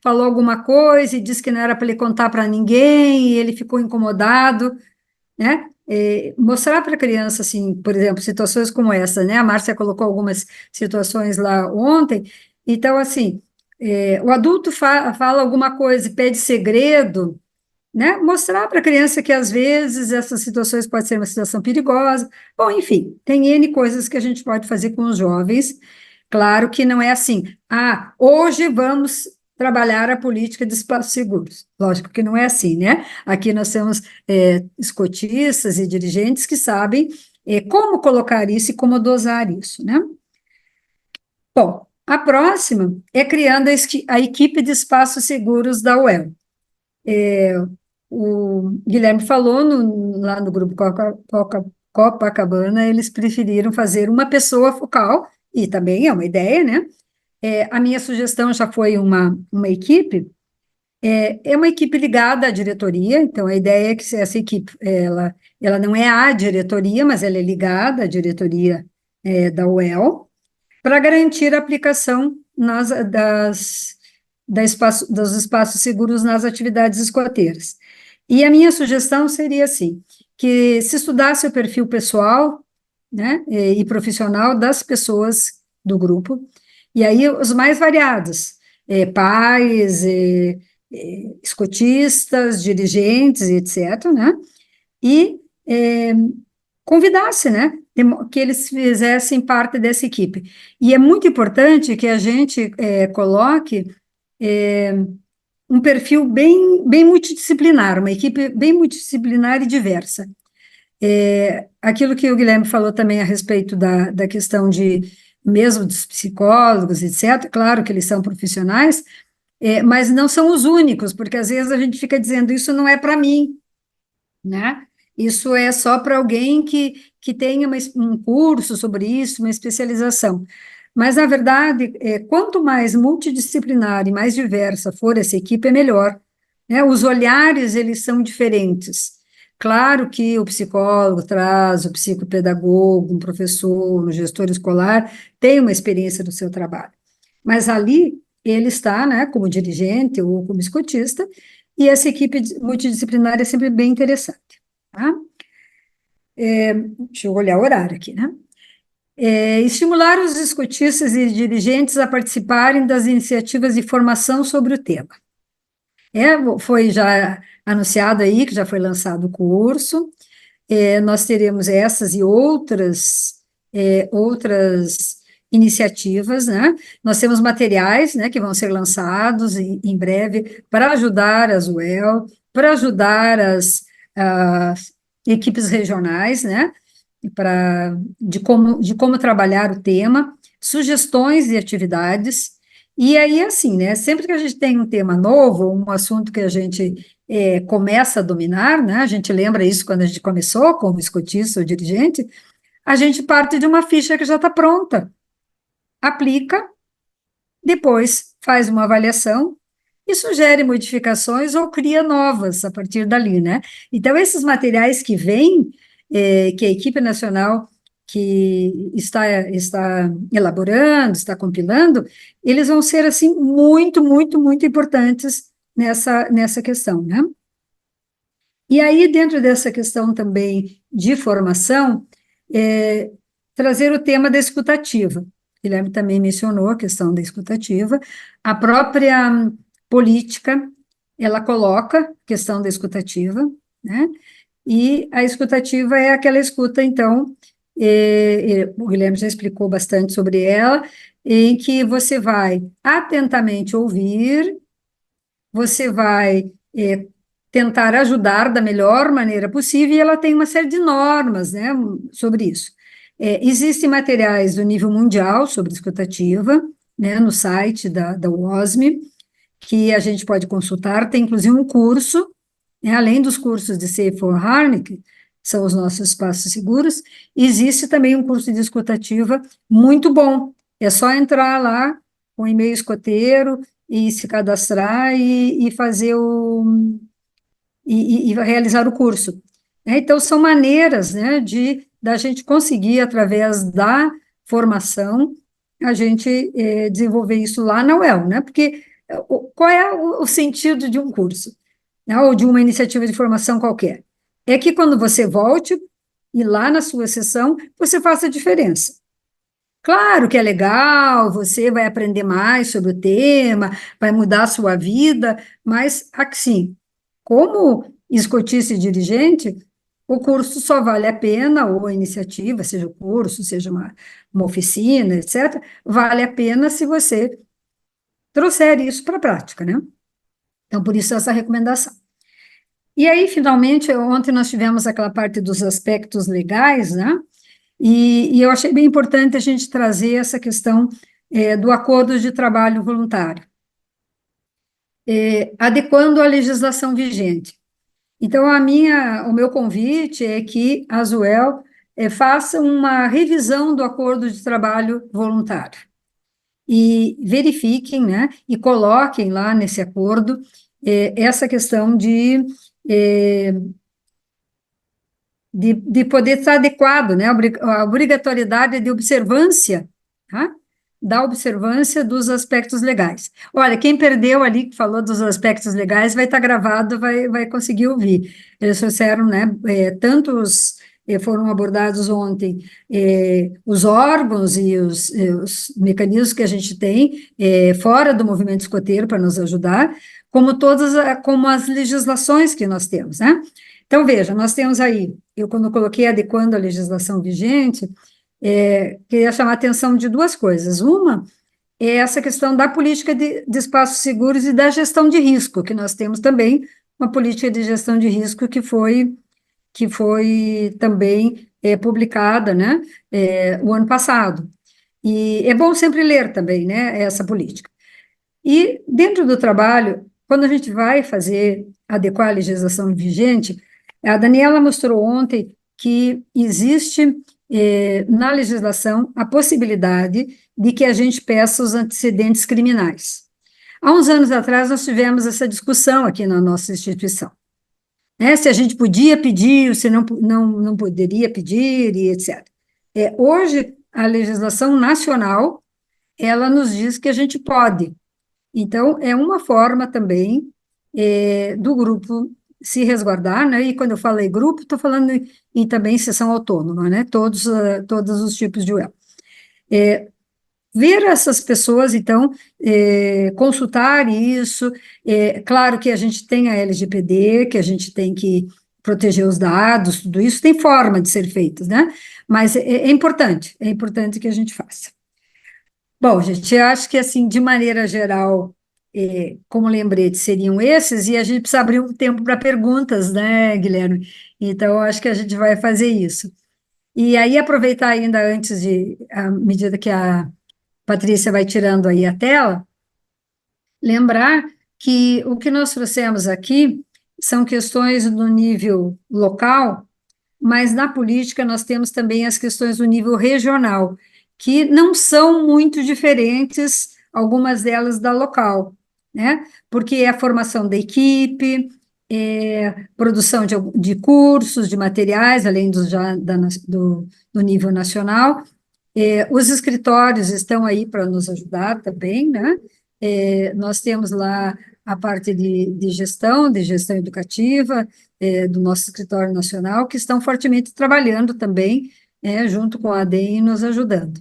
falou alguma coisa e disse que não era para ele contar para ninguém, e ele ficou incomodado, né? Mostrar para a criança, assim, por exemplo, situações como essa, né? A Márcia colocou algumas situações lá ontem. Então, assim, o adulto fala alguma coisa e pede segredo, né? Mostrar para a criança que, às vezes, essas situações podem ser uma situação perigosa. Bom, enfim, tem N coisas que a gente pode fazer com os jovens. Claro que não é assim, hoje vamos trabalhar a política de espaços seguros. Lógico que não é assim, né? Aqui nós temos escotistas e dirigentes que sabem como colocar isso e como dosar isso, né? Bom, a próxima é criando a equipe de espaços seguros da UEL. O Guilherme falou lá no grupo Copacabana, eles preferiram fazer uma pessoa focal, e também é uma ideia, né? A minha sugestão já foi uma equipe, uma equipe ligada à diretoria, então a ideia é que essa equipe, ela não é a diretoria, mas ela é ligada à diretoria da UEL, para garantir a aplicação dos espaços seguros nas atividades escoteiras. E a minha sugestão seria assim, que se estudasse o perfil pessoal, né, e profissional das pessoas do grupo, e aí os mais variados, pais, escotistas, dirigentes, etc., né, e convidasse, né, que eles fizessem parte dessa equipe. E é muito importante que a gente coloque um perfil bem multidisciplinar, uma equipe bem multidisciplinar e diversa. Aquilo que o Guilherme falou também a respeito da questão mesmo dos psicólogos, etc., claro que eles são profissionais, mas não são os únicos, porque às vezes a gente fica dizendo, isso não é para mim, né? Isso é só para alguém que tenha um curso sobre isso, uma especialização. Mas, na verdade, quanto mais multidisciplinar e mais diversa for essa equipe, é melhor, né? Os olhares, eles são diferentes. Claro que o psicólogo traz, o psicopedagogo, um professor, um gestor escolar, tem uma experiência do seu trabalho. Mas ali, ele está, né, como dirigente ou como escotista, e essa equipe multidisciplinar é sempre bem interessante, tá? Deixa eu olhar o horário aqui, né? Estimular os escotistas e dirigentes a participarem das iniciativas de formação sobre o tema. Foi já anunciado aí, que já foi lançado o curso, nós teremos essas e outras iniciativas, né? Nós temos materiais, né, que vão ser lançados em breve para ajudar as UEL, para ajudar as equipes regionais, né? De como trabalhar o tema, sugestões de atividades, e aí, assim, né? Sempre que a gente tem um tema novo, um assunto que a gente começa a dominar, né? A gente lembra isso quando a gente começou como escotista ou dirigente, a gente parte de uma ficha que já está pronta, aplica, depois faz uma avaliação e sugere modificações ou cria novas a partir dali, né? Então, esses materiais que vêm, que a equipe nacional que está elaborando, está compilando, eles vão ser, assim, muito, muito, muito importantes nessa questão, né? E aí, dentro dessa questão também de formação, é, trazer o tema da escutativa. O Guilherme também mencionou a questão da escutativa. A própria política, ela coloca a questão da escutativa, né? E a escutativa é aquela escuta, então, o Guilherme já explicou bastante sobre ela, em que você vai atentamente ouvir, você vai tentar ajudar da melhor maneira possível, e ela tem uma série de normas, né, sobre isso. Existem materiais do nível mundial sobre escutativa, né, no site da UOSM, que a gente pode consultar, tem inclusive um curso, né, além dos cursos de Safe for Harm, que são os nossos espaços seguros, existe também um curso de escutativa muito bom, é só entrar lá com e-mail escoteiro e se cadastrar e fazer e realizar o curso. Então, são maneiras, né, da gente conseguir, através da formação, a gente desenvolver isso lá na UEL, né? Porque qual é o sentido de um curso, né, ou de uma iniciativa de formação qualquer? É que quando você volte e lá na sua sessão, você faça a diferença. Claro que é legal, você vai aprender mais sobre o tema, vai mudar a sua vida, mas, assim, como escotista e dirigente, o curso só vale a pena, ou a iniciativa, seja o curso, seja uma oficina, etc., vale a pena se você trouxer isso para a prática, né? Então, por isso essa recomendação. E aí, finalmente, ontem nós tivemos aquela parte dos aspectos legais, né? E eu achei bem importante a gente trazer essa questão do acordo de trabalho voluntário, adequando a legislação vigente. Então, o meu convite é que a Zuel faça uma revisão do acordo de trabalho voluntário e verifiquem, né, e coloquem lá nesse acordo essa questão eh, de poder estar adequado, né, a obrigatoriedade de observância, tá? Da observância dos aspectos legais. Olha, quem perdeu ali, que falou dos aspectos legais, vai estar gravado, vai conseguir ouvir. Eles trouxeram, né, tantos foram abordados ontem os órgãos e os mecanismos que a gente tem fora do movimento escoteiro para nos ajudar, como as legislações que nós temos, né? Então, veja, nós temos aí, eu quando coloquei adequando a legislação vigente, queria chamar a atenção de duas coisas. Uma é essa questão da política de espaços seguros e da gestão de risco, que nós temos também uma política de gestão de risco que foi também publicada, né, o ano passado. E é bom sempre ler também, né, essa política. E dentro do trabalho, quando a gente vai adequar a legislação vigente, a Daniela mostrou ontem que existe na legislação a possibilidade de que a gente peça os antecedentes criminais. Há uns anos atrás, nós tivemos essa discussão aqui na nossa instituição, né? Se a gente podia pedir, ou se não poderia pedir, e etc. Hoje, a legislação nacional, ela nos diz que a gente pode. Então, é uma forma também do grupo se resguardar, né? E quando eu falei grupo, estou falando em também sessão autônoma, né? Todos os tipos de UEL. Ver essas pessoas, então, consultar isso. Claro que a gente tem a LGPD, que a gente tem que proteger os dados, tudo isso tem forma de ser feito, né? Mas é importante que a gente faça. Bom, gente, eu acho que, assim, de maneira geral, como lembrete, seriam esses, e a gente precisa abrir um tempo para perguntas, né, Guilherme? Então, eu acho que a gente vai fazer isso. E aí, aproveitar ainda à medida que a Patrícia vai tirando aí a tela, lembrar que o que nós trouxemos aqui são questões no nível local, mas na política nós temos também as questões do nível regional, que não são muito diferentes, algumas delas da local, né? Porque é a formação da equipe, produção de cursos, de materiais, além do nível nacional. Os escritórios estão aí para nos ajudar também, né? Nós temos lá a parte de gestão educativa, do nosso escritório nacional, que estão fortemente trabalhando também, junto com a ADEM, nos ajudando.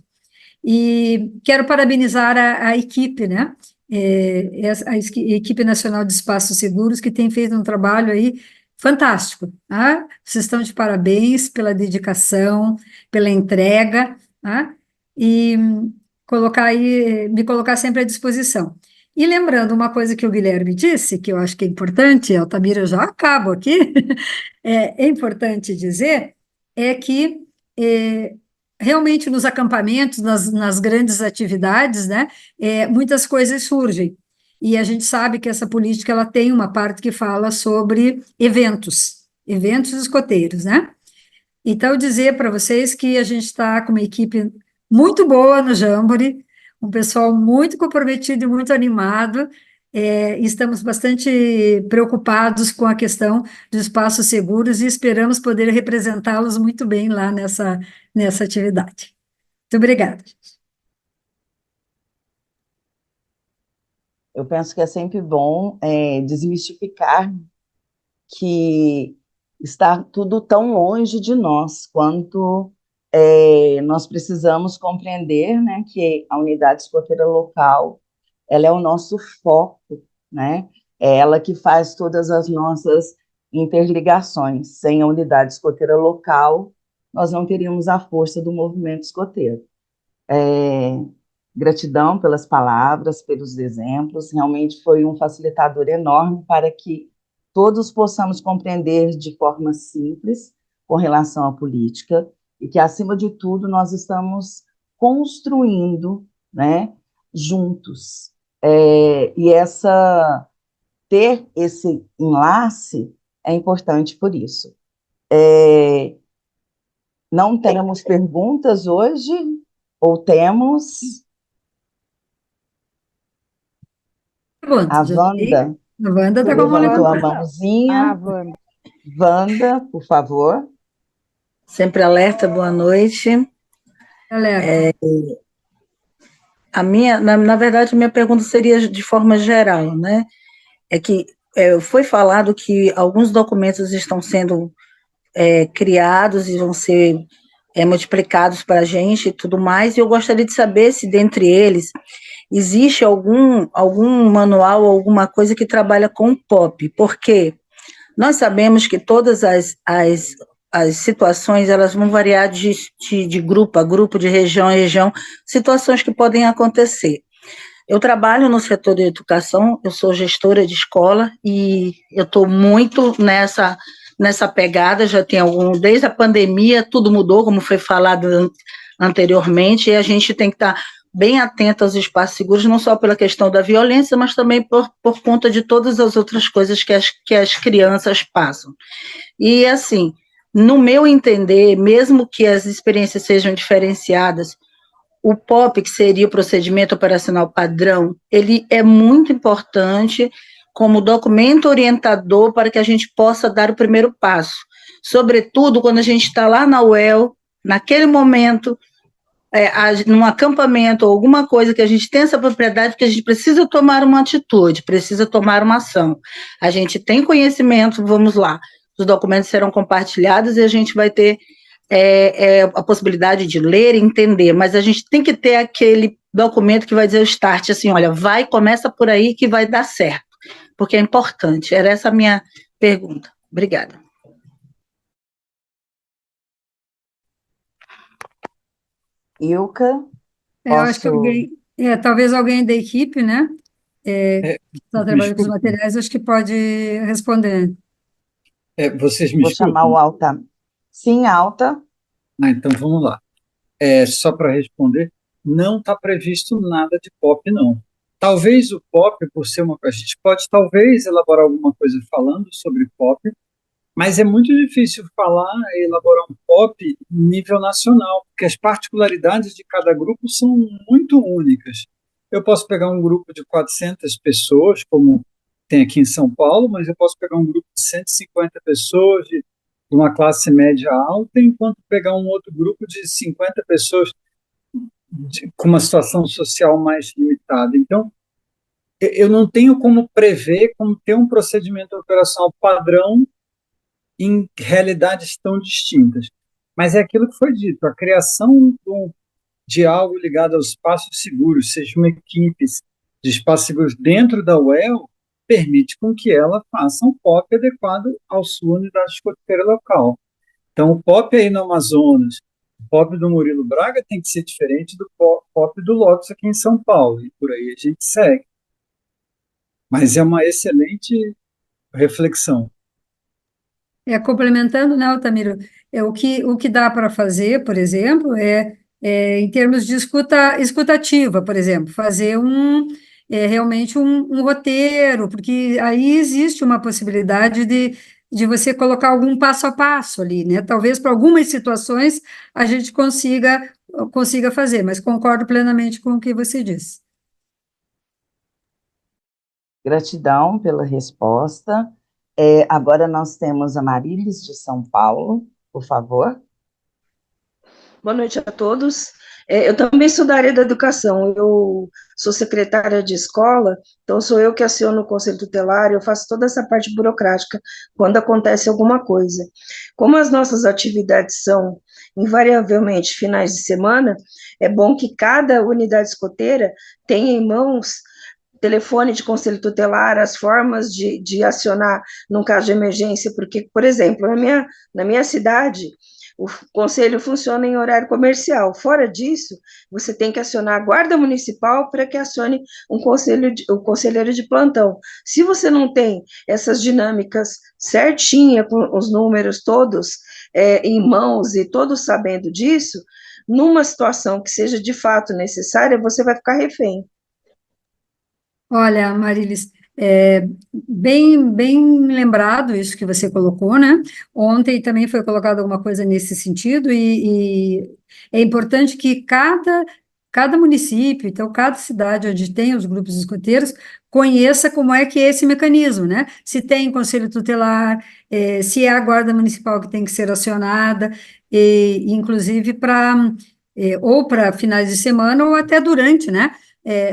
E quero parabenizar a equipe, né? A equipe nacional de espaços seguros, que tem feito um trabalho aí fantástico, tá? Vocês estão de parabéns pela dedicação, pela entrega, tá? E me colocar sempre à disposição. E lembrando uma coisa que o Guilherme disse, que eu acho que é importante, Altamira, eu já acabo aqui, é importante dizer, é que realmente nos acampamentos, nas grandes atividades, né, muitas coisas surgem. E a gente sabe que essa política ela tem uma parte que fala sobre eventos escoteiros, né? Então, dizer para vocês que a gente está com uma equipe muito boa no Jamboree, um pessoal muito comprometido e muito animado. Estamos bastante preocupados com a questão dos espaços seguros e esperamos poder representá-los muito bem lá nessa atividade. Muito obrigada. Eu penso que é sempre bom desmistificar que está tudo tão longe de nós quanto nós precisamos compreender, né, que a unidade escoteira local ela é o nosso foco, né? É ela que faz todas as nossas interligações. Sem a unidade escoteira local, nós não teríamos a força do movimento escoteiro. Gratidão pelas palavras, pelos exemplos, realmente foi um facilitador enorme para que todos possamos compreender de forma simples com relação à política e que, acima de tudo, nós estamos construindo, né, juntos. E ter esse enlace é importante por isso. Não temos perguntas hoje, ou temos? A Wanda está com a mão levantou a levantada. mãozinha. Wanda, por favor. Sempre alerta, boa noite. Alerta. Na verdade, minha pergunta seria de forma geral, né? É que foi falado que alguns documentos estão sendo criados e vão ser multiplicados para a gente e tudo mais, e eu gostaria de saber se, dentre eles, existe algum manual ou alguma coisa que trabalha com o POP, porque nós sabemos que todas as situações, elas vão variar de grupo a grupo, de região a região, situações que podem acontecer. Eu trabalho no setor de educação, eu sou gestora de escola e eu estou muito nessa pegada, já tem desde a pandemia, tudo mudou, como foi falado anteriormente, e a gente tem que estar bem atenta aos espaços seguros, não só pela questão da violência, mas também por conta de todas as outras coisas que as crianças passam. E, assim, no meu entender, mesmo que as experiências sejam diferenciadas, o POP, que seria o procedimento operacional padrão, ele é muito importante como documento orientador para que a gente possa dar o primeiro passo. Sobretudo quando a gente está lá na UEL, naquele momento, num acampamento ou alguma coisa que a gente tem essa propriedade, porque a gente precisa tomar uma atitude, precisa tomar uma ação. A gente tem conhecimento, vamos lá, os documentos serão compartilhados e a gente vai ter a possibilidade de ler e entender, mas a gente tem que ter aquele documento que vai dizer o start, assim, olha, começa por aí que vai dar certo, porque é importante. Era essa a minha pergunta. Obrigada. Ilka, Eu acho que posso... talvez alguém da equipe, né, que está trabalhando com os Desculpe, materiais, acho que pode responder. vocês me Vou chamar o escutam? Alta. Sim, Alta. Então vamos lá. Só para responder, não está previsto nada de POP, não. Talvez o POP, por ser uma... A gente pode talvez elaborar alguma coisa falando sobre POP, mas é muito difícil falar e elaborar um POP nível nacional, porque as particularidades de cada grupo são muito únicas. Eu posso pegar um grupo de 400 pessoas, como tem aqui em São Paulo, mas eu posso pegar um grupo de 150 pessoas de uma classe média alta, enquanto pegar um outro grupo de 50 pessoas com uma situação social mais limitada. Então, eu não tenho como prever, como ter um procedimento operacional padrão em realidades tão distintas. Mas é aquilo que foi dito, a criação de algo ligado aos espaços seguros, seja uma equipe de espaços seguros dentro da UEL, permite com que ela faça um POP adequado à sua unidade escoteira local. Então, o POP aí no Amazonas, o POP do Murilo Braga tem que ser diferente do POP do Lotus aqui em São Paulo, e por aí a gente segue. Mas é uma excelente reflexão. Complementando, né, Altamiro, o que dá para fazer, por exemplo, em termos de escutativa, por exemplo, fazer realmente um roteiro, porque aí existe uma possibilidade de você colocar algum passo a passo ali, né? Talvez para algumas situações a gente consiga fazer, mas concordo plenamente com o que você disse. Gratidão pela resposta. Agora nós temos a Marilis, de São Paulo, por favor. Boa noite a todos. Eu também sou da área da educação, eu sou secretária de escola, então sou eu que aciono o Conselho Tutelar, eu faço toda essa parte burocrática quando acontece alguma coisa. Como as nossas atividades são invariavelmente finais de semana, é bom que cada unidade escoteira tenha em mãos telefone de conselho tutelar, as formas de acionar num caso de emergência, porque, por exemplo, na minha cidade, o conselho funciona em horário comercial. Fora disso, você tem que acionar a guarda municipal para que acione um conselheiro de plantão. Se você não tem essas dinâmicas certinha, com os números todos em mãos e todos sabendo disso, numa situação que seja de fato necessária, você vai ficar refém. Olha, Marilis, bem lembrado isso que você colocou, né? Ontem também foi colocado alguma coisa nesse sentido, e é importante que cada município, então cada cidade onde tem os grupos escoteiros, conheça como é que é esse mecanismo, né? Se tem conselho tutelar, se é a guarda municipal que tem que ser acionada, inclusive ou para finais de semana ou até durante, né?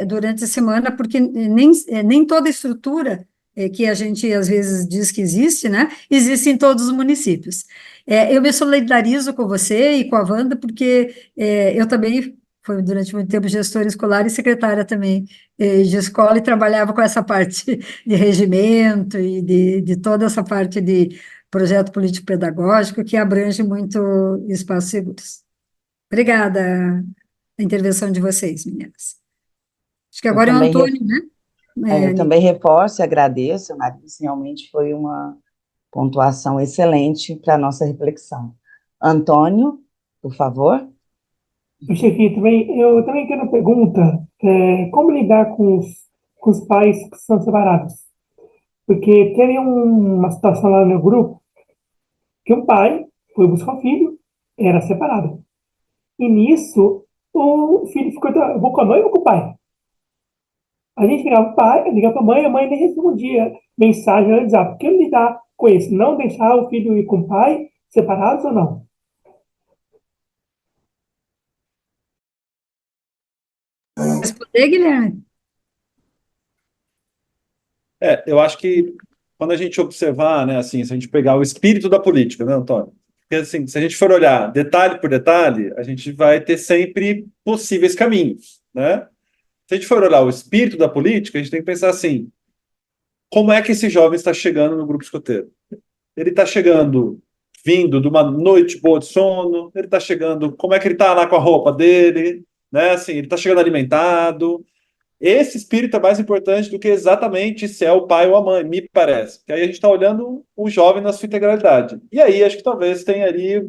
Durante a semana, porque nem toda estrutura que a gente às vezes diz que existe, né, existe em todos os municípios. Eu me solidarizo com você e com a Wanda, porque eu também fui durante muito tempo gestora escolar e secretária também de escola, e trabalhava com essa parte de regimento e de toda essa parte de projeto político-pedagógico que abrange muito espaços seguros. Obrigada a intervenção de vocês, meninas. Acho que Eu agora é o também, Antônio, né? eu também reforço e agradeço, Marilis, realmente foi uma pontuação excelente para a nossa reflexão. Antônio, por favor. Chefinho, eu também tenho uma pergunta, como lidar com os pais que são separados? Porque teve uma situação lá no meu grupo que um pai foi buscar o filho, era separado. E nisso, o filho ficou, eu vou com a mãe ou vou com o pai? A gente ligava para o pai, ligava para a mãe nem respondia mensagem no WhatsApp. Porque lidar com isso? Não deixar o filho ir com o pai, separados ou não? Responder, Guilherme? Eu acho que quando a gente observar, né, assim, se a gente pegar o espírito da política, né, Antônio? Porque, assim, se a gente for olhar detalhe por detalhe, a gente vai ter sempre possíveis caminhos, né? Se a gente for olhar o espírito da política, a gente tem que pensar assim, como é que esse jovem está chegando no grupo escoteiro? Ele está chegando vindo de uma noite boa de sono, ele está chegando, como é que ele está lá com a roupa dele, né? Assim, ele está chegando alimentado. Esse espírito é mais importante do que exatamente se é o pai ou a mãe, me parece. Que aí a gente está olhando o jovem na sua integralidade. E aí acho que talvez tenha ali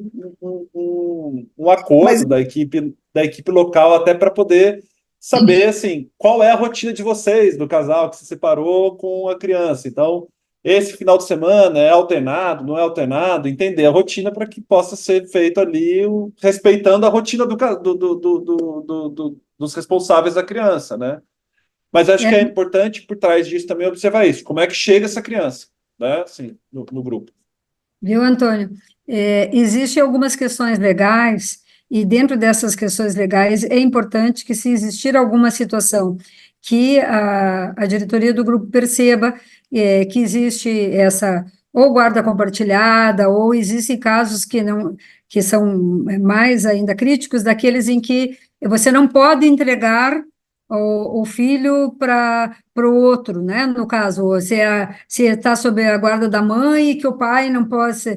um acordo da equipe local até para poder saber assim, qual é a rotina de vocês, do casal que se separou com a criança. Então, esse final de semana é alternado, não é alternado, entender a rotina para que possa ser feito ali, respeitando a rotina dos responsáveis da criança, né? Mas acho que é importante, por trás disso, também observar isso. Como é que chega essa criança, né? Assim, no grupo. Viu, Antônio? Existem algumas questões legais, e dentro dessas questões legais é importante que, se existir alguma situação que a diretoria do grupo perceba que existe essa ou guarda compartilhada, ou existem casos que são mais ainda críticos, daqueles em que você não pode entregar o filho para o outro, né? No caso, se está sob a guarda da mãe e que o pai não possa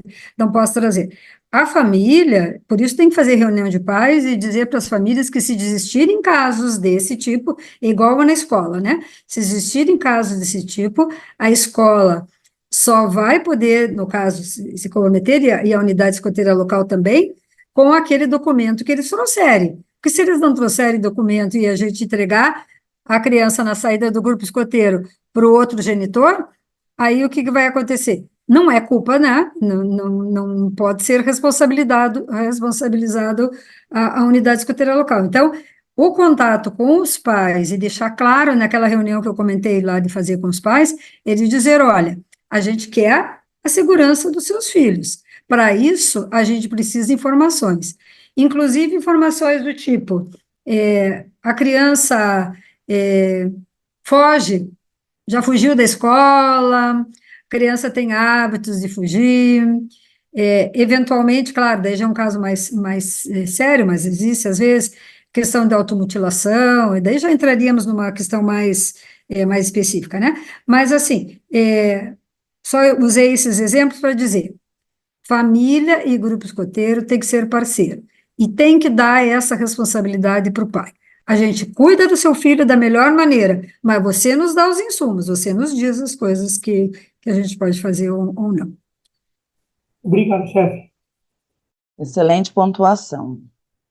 trazer. A família, por isso tem que fazer reunião de pais e dizer para as famílias que, se existirem casos desse tipo, igual na escola, né? Se existirem casos desse tipo, a escola só vai poder, no caso, se comprometer, e a unidade escoteira local também, com aquele documento que eles trouxerem. Porque se eles não trouxerem documento e a gente entregar a criança na saída do grupo escoteiro para o outro genitor, aí o que vai acontecer? Não é culpa, né? Não pode ser responsabilizado a unidade escoteira local. Então, o contato com os pais e deixar claro naquela reunião que eu comentei lá de fazer com os pais, eles dizer, olha, a gente quer a segurança dos seus filhos. Para isso, a gente precisa de informações. Inclusive informações do tipo, a criança foge, já fugiu da escola, a criança tem hábitos de fugir, eventualmente, claro, daí já é um caso mais sério, mas existe às vezes questão de automutilação, e daí já entraríamos numa questão mais específica, né? Mas assim, só eu usei esses exemplos para dizer, família e grupo escoteiro tem que ser parceiro. E tem que dar essa responsabilidade para o pai. A gente cuida do seu filho da melhor maneira, mas você nos dá os insumos, você nos diz as coisas que a gente pode fazer ou não. Obrigado, chefe. Excelente pontuação.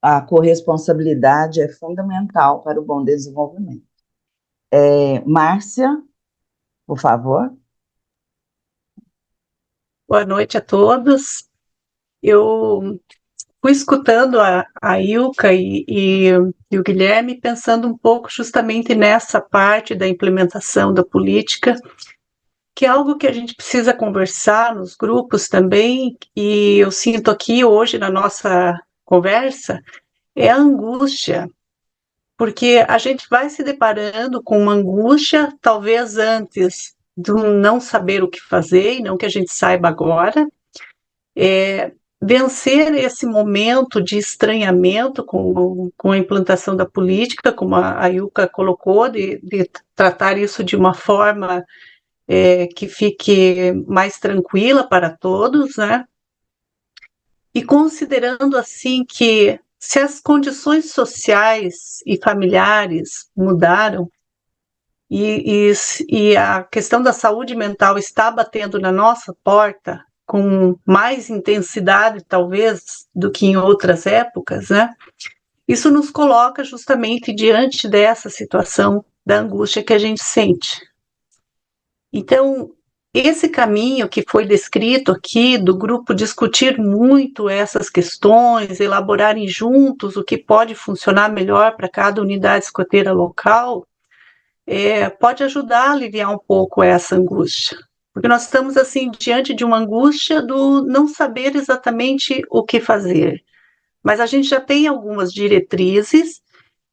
A corresponsabilidade é fundamental para o bom desenvolvimento. Márcia, por favor. Boa noite a todos. Eu fui escutando a Ilka e o Guilherme, pensando um pouco justamente nessa parte da implementação da política, que é algo que a gente precisa conversar nos grupos também, e eu sinto aqui hoje na nossa conversa, é a angústia, porque a gente vai se deparando com uma angústia, talvez antes do não saber o que fazer, e não que a gente saiba agora, vencer esse momento de estranhamento com a implantação da política, como a Ilka colocou, de tratar isso de uma forma que fique mais tranquila para todos, né? E considerando assim que, se as condições sociais e familiares mudaram, e a questão da saúde mental está batendo na nossa porta com mais intensidade, talvez, do que em outras épocas, né? isso nos coloca justamente diante dessa situação da angústia que a gente sente. Então, esse caminho que foi descrito aqui, do grupo discutir muito essas questões, elaborarem juntos o que pode funcionar melhor para cada unidade escoteira local, pode ajudar a aliviar um pouco essa angústia. Porque nós estamos, assim, diante de uma angústia do não saber exatamente o que fazer. Mas a gente já tem algumas diretrizes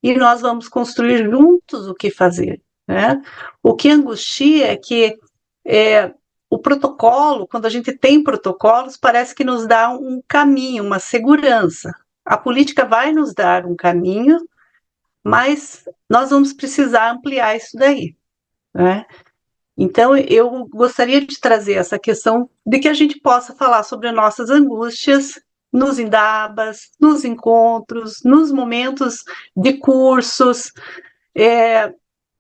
e nós vamos construir juntos o que fazer, né? O que angustia é que o protocolo, quando a gente tem protocolos, parece que nos dá um caminho, uma segurança. A política vai nos dar um caminho, mas nós vamos precisar ampliar isso daí, né? Então, eu gostaria de trazer essa questão de que a gente possa falar sobre nossas angústias nos indabas, nos encontros, nos momentos de cursos,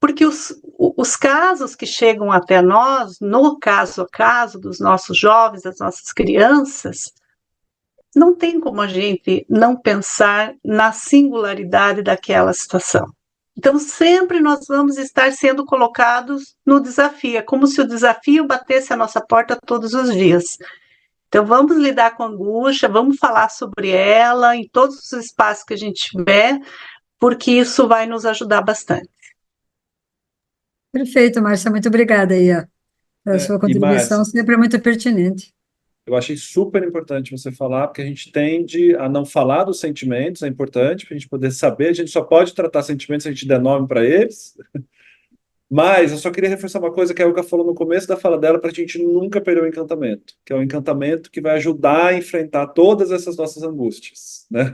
porque os casos que chegam até nós, no caso a caso dos nossos jovens, das nossas crianças, não tem como a gente não pensar na singularidade daquela situação. Então, sempre nós vamos estar sendo colocados no desafio, é como se o desafio batesse a nossa porta todos os dias. Então, vamos lidar com a angústia, vamos falar sobre ela em todos os espaços que a gente tiver, porque isso vai nos ajudar bastante. Perfeito, Márcia, muito obrigada aí, ó, pela sua E contribuição, Márcia, sempre muito pertinente. eu achei super importante você falar, porque a gente tende a não falar dos sentimentos, é importante para a gente poder saber, a gente só pode tratar sentimentos se a gente der nome para eles. Mas eu só queria reforçar uma coisa que a Ilka falou no começo da fala dela, para a gente nunca perder o encantamento, que é o encantamento que vai ajudar a enfrentar todas essas nossas angústias, né?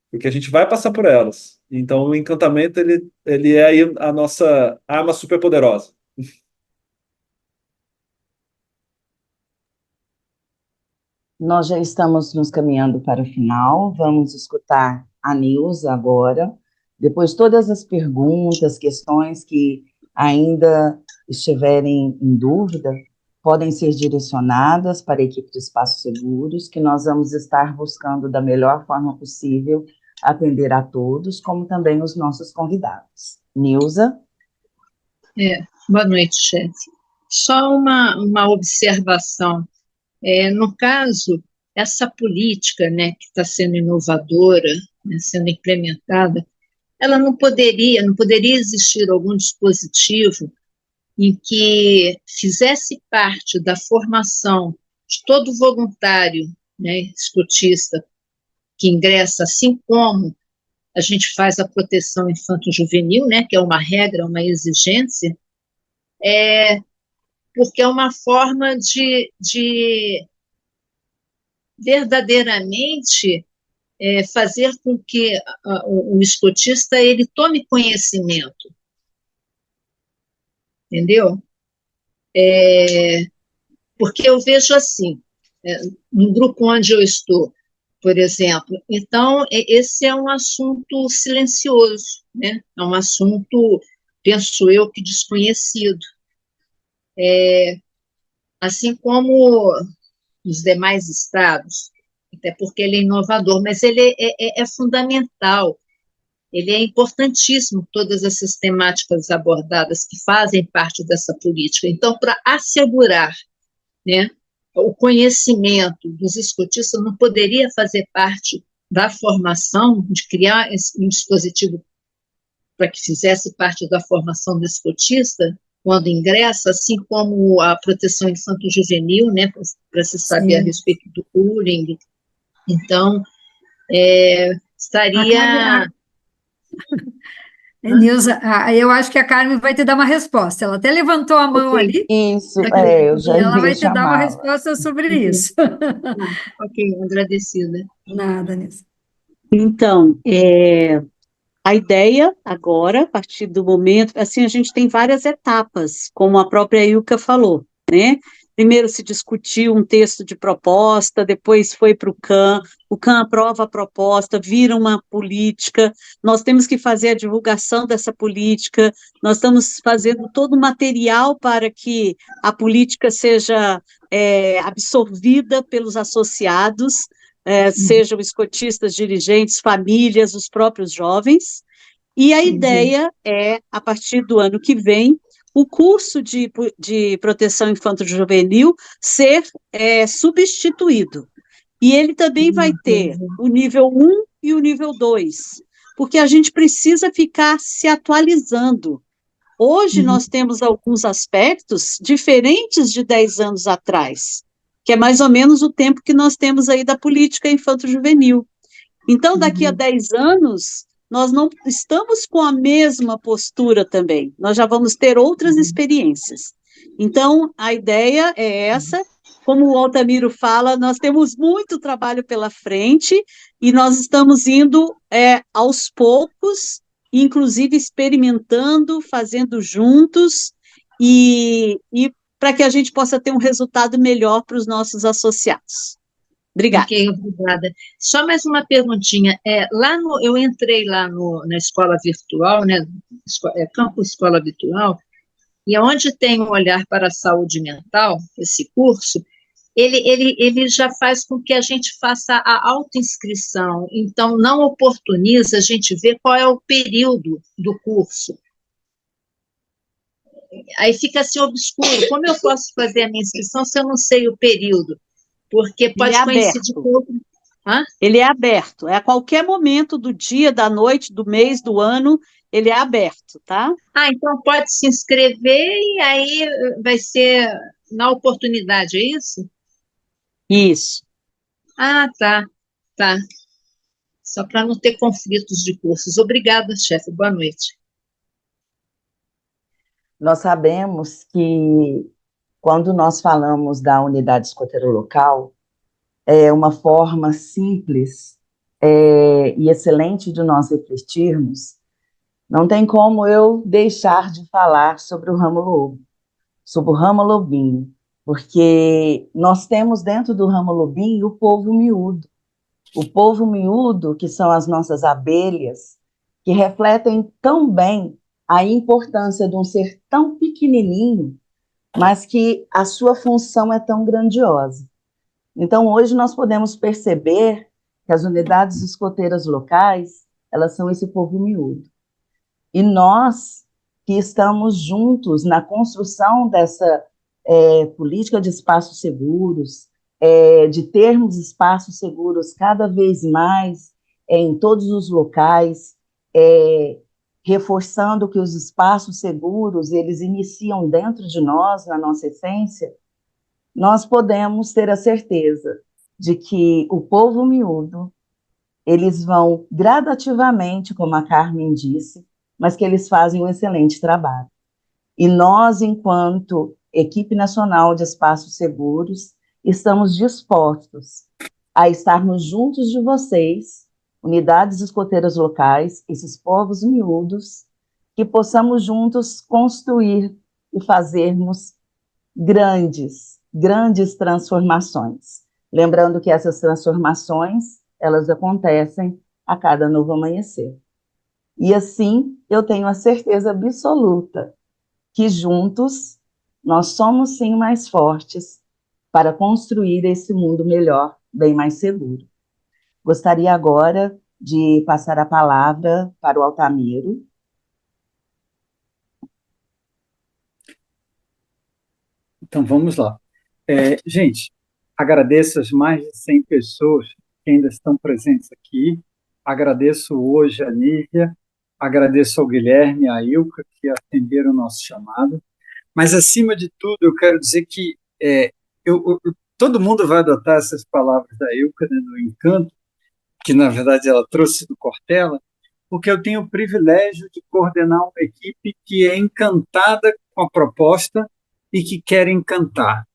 Porque a gente vai passar por elas. Então o encantamento, ele é aí a nossa arma superpoderosa. Nós já estamos nos caminhando para o final, vamos escutar a Nilza agora. Depois, todas as perguntas, questões que ainda estiverem em dúvida, podem ser direcionadas para a equipe de Espaços Seguros, que nós vamos estar buscando da melhor forma possível atender a todos, como também os nossos convidados. Nilza? Boa noite, chefe. Só uma observação. No caso, essa política, né, que está sendo inovadora, né, sendo implementada, ela não poderia existir algum dispositivo em que fizesse parte da formação de todo voluntário, né, escotista que ingressa, assim como a gente faz a proteção infanto-juvenil, né, que é uma regra, uma exigência, porque é uma forma de verdadeiramente fazer com que o escotista ele tome conhecimento, entendeu? Porque eu vejo assim, no grupo onde eu estou, por exemplo, então esse é um assunto silencioso, né? É um assunto, penso eu, que desconhecido. Assim como nos demais estados, até porque ele é inovador, mas ele é fundamental, ele é importantíssimo, todas essas temáticas abordadas que fazem parte dessa política. Então, para assegurar, né, o conhecimento dos escotistas, não poderia fazer parte da formação, de criar um dispositivo para que fizesse parte da formação do escotista, quando ingressa, assim como a proteção infanto-juvenil, né, para se saber a respeito do bullying. Então, estaria... Nilza, eu acho que a Carmen vai te dar uma resposta. Ela até levantou a mão ali. Isso, eu já e ela ia vai te dar uma chamá-la. resposta sobre isso. Ok, agradecida. Nada, Nilza. Então, a ideia agora, a partir do momento, assim, a gente tem várias etapas, como a própria Ilka falou, né? Primeiro se discutiu um texto de proposta, depois foi para o CAN aprova a proposta, vira uma política, nós temos que fazer a divulgação dessa política, nós estamos fazendo todo o material para que a política seja absorvida pelos associados, sejam escotistas, dirigentes, famílias, os próprios jovens. E a ideia é, a partir do ano que vem, o curso de proteção infanto-juvenil ser substituído. E ele também vai ter o nível 1 e o nível 2, porque a gente precisa ficar se atualizando. Hoje nós temos alguns aspectos diferentes de 10 anos atrás, que é mais ou menos o tempo que nós temos aí da política infanto-juvenil. Então, daqui a 10 anos, nós não estamos com a mesma postura também, nós já vamos ter outras experiências. Então, a ideia é essa, como o Altamiro fala, nós temos muito trabalho pela frente e nós estamos indo aos poucos, inclusive experimentando, fazendo juntos, e para que a gente possa ter um resultado melhor para os nossos associados. Obrigada. Ok, obrigada. Só mais uma perguntinha. Eu entrei lá na escola virtual, né, Campo Escola Virtual, e onde tem um olhar para a saúde mental, esse curso, ele já faz com que a gente faça a autoinscrição, então não oportuniza a gente ver qual é o período do curso. Aí fica assim obscuro. Como eu posso fazer a minha inscrição se eu não sei o período? Porque pode coincidir com outro. Ele é aberto, a qualquer momento do dia, da noite, do mês, do ano, ele é aberto, tá? Então pode se inscrever e aí vai ser na oportunidade, é isso? Isso. Tá. Só para não ter conflitos de cursos. Obrigada, chefe. Boa noite. Nós sabemos que, quando nós falamos da unidade escoteira local, é uma forma simples e excelente de nós refletirmos. Não tem como eu deixar de falar sobre o ramo lobo, sobre o ramo lobinho, porque nós temos dentro do ramo lobinho o povo miúdo. O povo miúdo, que são as nossas abelhas, que refletem tão bem a importância de um ser tão pequenininho, mas que a sua função é tão grandiosa. Então, hoje nós podemos perceber que as unidades escoteiras locais, elas são esse povo miúdo. E nós, que estamos juntos na construção dessa política de espaços seguros, de termos espaços seguros cada vez mais em todos os locais, reforçando que os espaços seguros, eles iniciam dentro de nós, na nossa essência, nós podemos ter a certeza de que o povo miúdo, eles vão gradativamente, como a Carmen disse, mas que eles fazem um excelente trabalho. E nós, enquanto equipe nacional de espaços seguros, estamos dispostos a estarmos juntos de vocês, unidades escoteiras locais, esses povos miúdos, que possamos juntos construir e fazermos grandes transformações. Lembrando que essas transformações, elas acontecem a cada novo amanhecer. E assim, eu tenho a certeza absoluta que juntos nós somos sim mais fortes para construir esse mundo melhor, bem mais seguro. Gostaria agora de passar a palavra para o Altamiro. Então, vamos lá. Gente, agradeço as mais de 100 pessoas que ainda estão presentes aqui. Agradeço hoje a Nívia, agradeço ao Guilherme e à Ilka que atenderam o nosso chamado. Mas, acima de tudo, eu quero dizer que todo mundo vai adotar essas palavras da Ilka, né, do encanto, que, na verdade, ela trouxe do Cortella, porque eu tenho o privilégio de coordenar uma equipe que é encantada com a proposta e que quer encantar,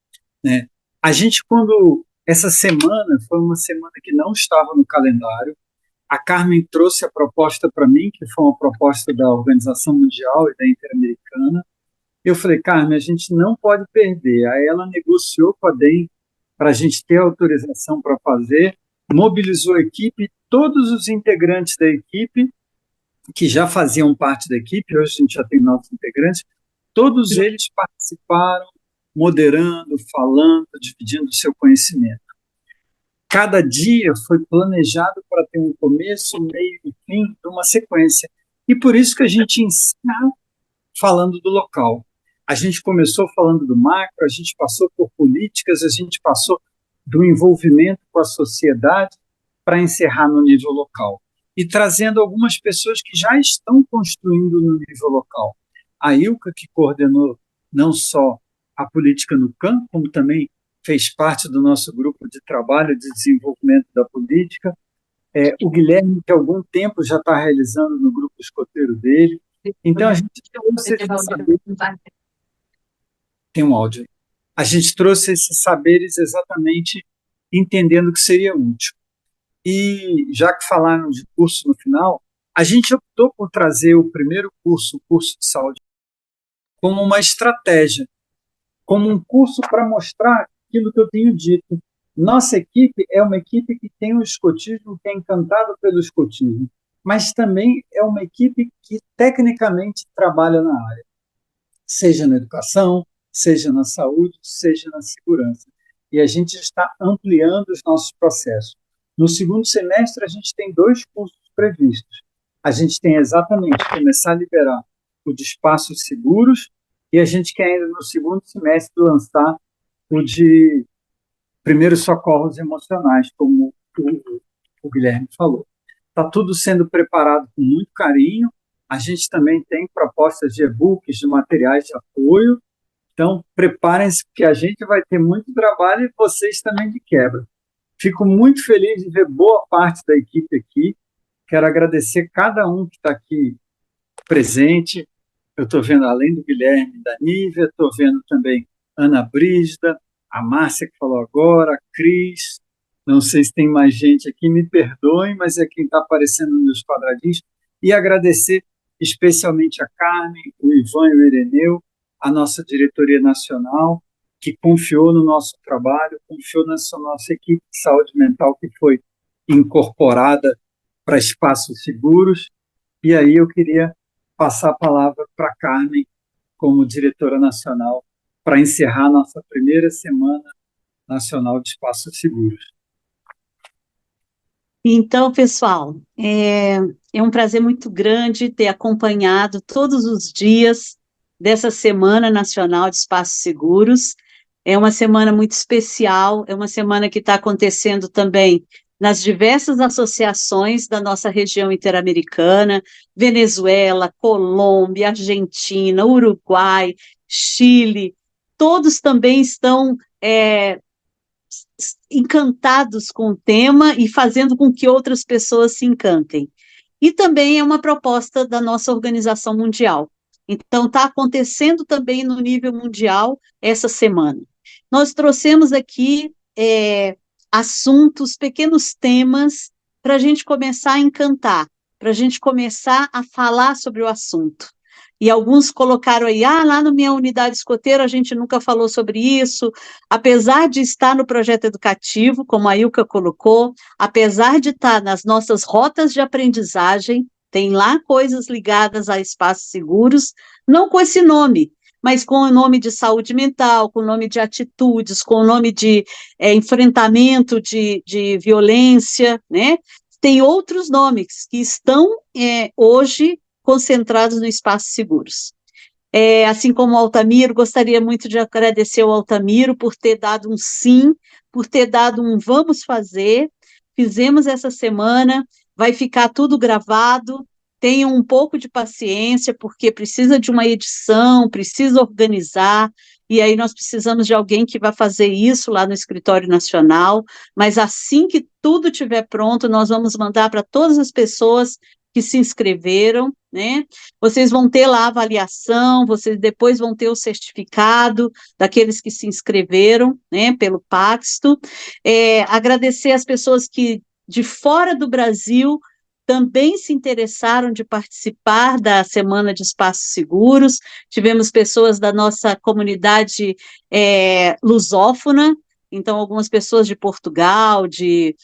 né? A gente, essa semana foi uma semana que não estava no calendário, a Carmen trouxe a proposta para mim, que foi uma proposta da Organização Mundial e da Interamericana. Eu falei, Carmen, a gente não pode perder. Aí ela negociou com a DEM para a gente ter autorização para fazer, mobilizou a equipe, todos os integrantes da equipe, que já faziam parte da equipe, hoje a gente já tem novos integrantes, todos eles participaram, moderando, falando, dividindo o seu conhecimento. cada dia foi planejado para ter um começo, meio e fim de uma sequência. E por isso que a gente ensina falando do local. A gente começou falando do macro, a gente passou por políticas, a gente passou do envolvimento com a sociedade para encerrar no nível local. E trazendo algumas pessoas que já estão construindo no nível local. A Ilka, que coordenou não só a política no campo, como também fez parte do nosso grupo de trabalho de desenvolvimento da política. O Guilherme, que há algum tempo já está realizando no grupo escoteiro dele. Então, a gente trouxe esses saberes. Tem um áudio aí. A gente trouxe esses saberes exatamente entendendo que seria útil. E, já que falaram de curso no final, a gente optou por trazer o primeiro curso, o curso de saúde, como uma estratégia, como um curso para mostrar aquilo que eu tenho dito. Nossa equipe é uma equipe que tem o escotismo, que é encantado pelo escotismo, mas também é uma equipe que tecnicamente trabalha na área, seja na educação, seja na saúde, seja na segurança. E a gente está ampliando os nossos processos. No segundo semestre, a gente tem 2 cursos previstos. A gente tem exatamente começar a liberar o de espaços seguros e a gente quer ainda no segundo semestre lançar o de primeiros socorros emocionais, como o Guilherme falou. Está tudo sendo preparado com muito carinho. A gente também tem propostas de e-books, de materiais de apoio. Então, preparem-se, porque a gente vai ter muito trabalho e vocês também de quebra. Fico muito feliz de ver boa parte da equipe aqui. Quero agradecer cada um que está aqui presente. Eu estou vendo, além do Guilherme, da Nívia, estou vendo também Ana Brígida, a Márcia, que falou agora, a Cris. Não sei se tem mais gente aqui, me perdoem, mas é quem está aparecendo nos quadradinhos. E agradecer especialmente a Carmen, o Ivan e o Ireneu, a nossa diretoria nacional, que confiou no nosso trabalho, confiou nessa nossa equipe de saúde mental que foi incorporada para espaços seguros. E aí eu queria passar a palavra para a Carmen, como diretora nacional, para encerrar nossa primeira Semana Nacional de Espaços Seguros. Então, pessoal, é um prazer muito grande ter acompanhado todos os dias dessa Semana Nacional de Espaços Seguros. É uma semana muito especial, é uma semana que está acontecendo também nas diversas associações da nossa região interamericana, Venezuela, Colômbia, Argentina, Uruguai, Chile, todos também estão encantados com o tema e fazendo com que outras pessoas se encantem. E também é uma proposta da nossa organização mundial. Então, está acontecendo também no nível mundial essa semana. Nós trouxemos aqui assuntos, pequenos temas, para a gente começar a encantar, para a gente começar a falar sobre o assunto. E alguns colocaram aí, lá na minha unidade escoteira a gente nunca falou sobre isso, apesar de estar no projeto educativo, como a Ilka colocou, apesar de estar nas nossas rotas de aprendizagem, tem lá coisas ligadas a espaços seguros, não com esse nome, mas com o nome de saúde mental, com o nome de atitudes, com o nome de enfrentamento de violência, né? Tem outros nomes que estão hoje concentrados no espaços seguros. Assim como o Altamiro, gostaria muito de agradecer ao Altamiro por ter dado um sim, por ter dado um vamos fazer, fizemos essa semana, vai ficar tudo gravado, tenham um pouco de paciência, porque precisa de uma edição, precisa organizar, e aí nós precisamos de alguém que vai fazer isso lá no Escritório Nacional, mas assim que tudo estiver pronto, nós vamos mandar para todas as pessoas que se inscreveram, né? Vocês vão ter lá a avaliação, vocês depois vão ter o certificado daqueles que se inscreveram, né, pelo Paxto. Agradecer as pessoas que de fora do Brasil também se interessaram de participar da Semana de Espaços Seguros. Tivemos pessoas da nossa comunidade lusófona, então algumas pessoas de Portugal, de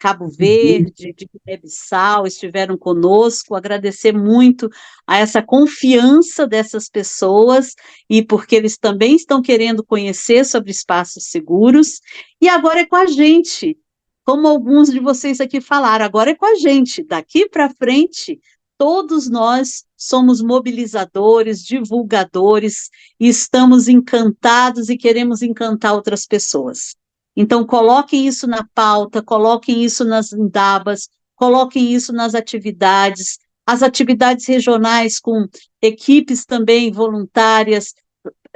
Cabo Verde, de Guiné-Bissau, estiveram conosco, agradecer muito a essa confiança dessas pessoas, e porque eles também estão querendo conhecer sobre espaços seguros, e agora é com a gente, como alguns de vocês aqui falaram, agora é com a gente, daqui para frente, todos nós somos mobilizadores, divulgadores, e estamos encantados e queremos encantar outras pessoas. Então, coloquem isso na pauta, coloquem isso nas indabas, coloquem isso nas atividades, as atividades regionais com equipes também voluntárias,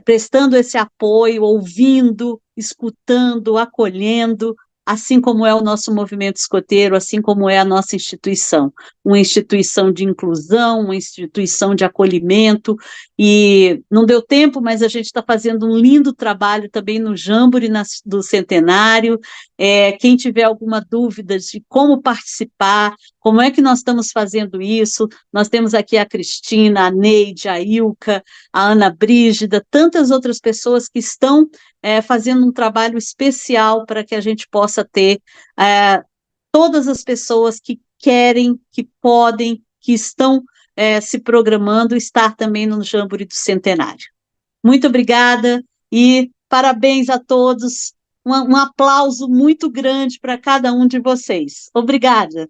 prestando esse apoio, ouvindo, escutando, acolhendo, assim como é o nosso movimento escoteiro, assim como é a nossa instituição, uma instituição de inclusão, uma instituição de acolhimento, e não deu tempo, mas a gente está fazendo um lindo trabalho também no Jamboree do Centenário. Quem tiver alguma dúvida de como participar, como é que nós estamos fazendo isso, nós temos aqui a Cristina, a Neide, a Ilka, a Ana Brígida, tantas outras pessoas que estão fazendo um trabalho especial para que a gente possa ter todas as pessoas que querem, que podem, que estão se programando, estar também no Jamboree do Centenário. Muito obrigada e parabéns a todos, um aplauso muito grande para cada um de vocês. Obrigada.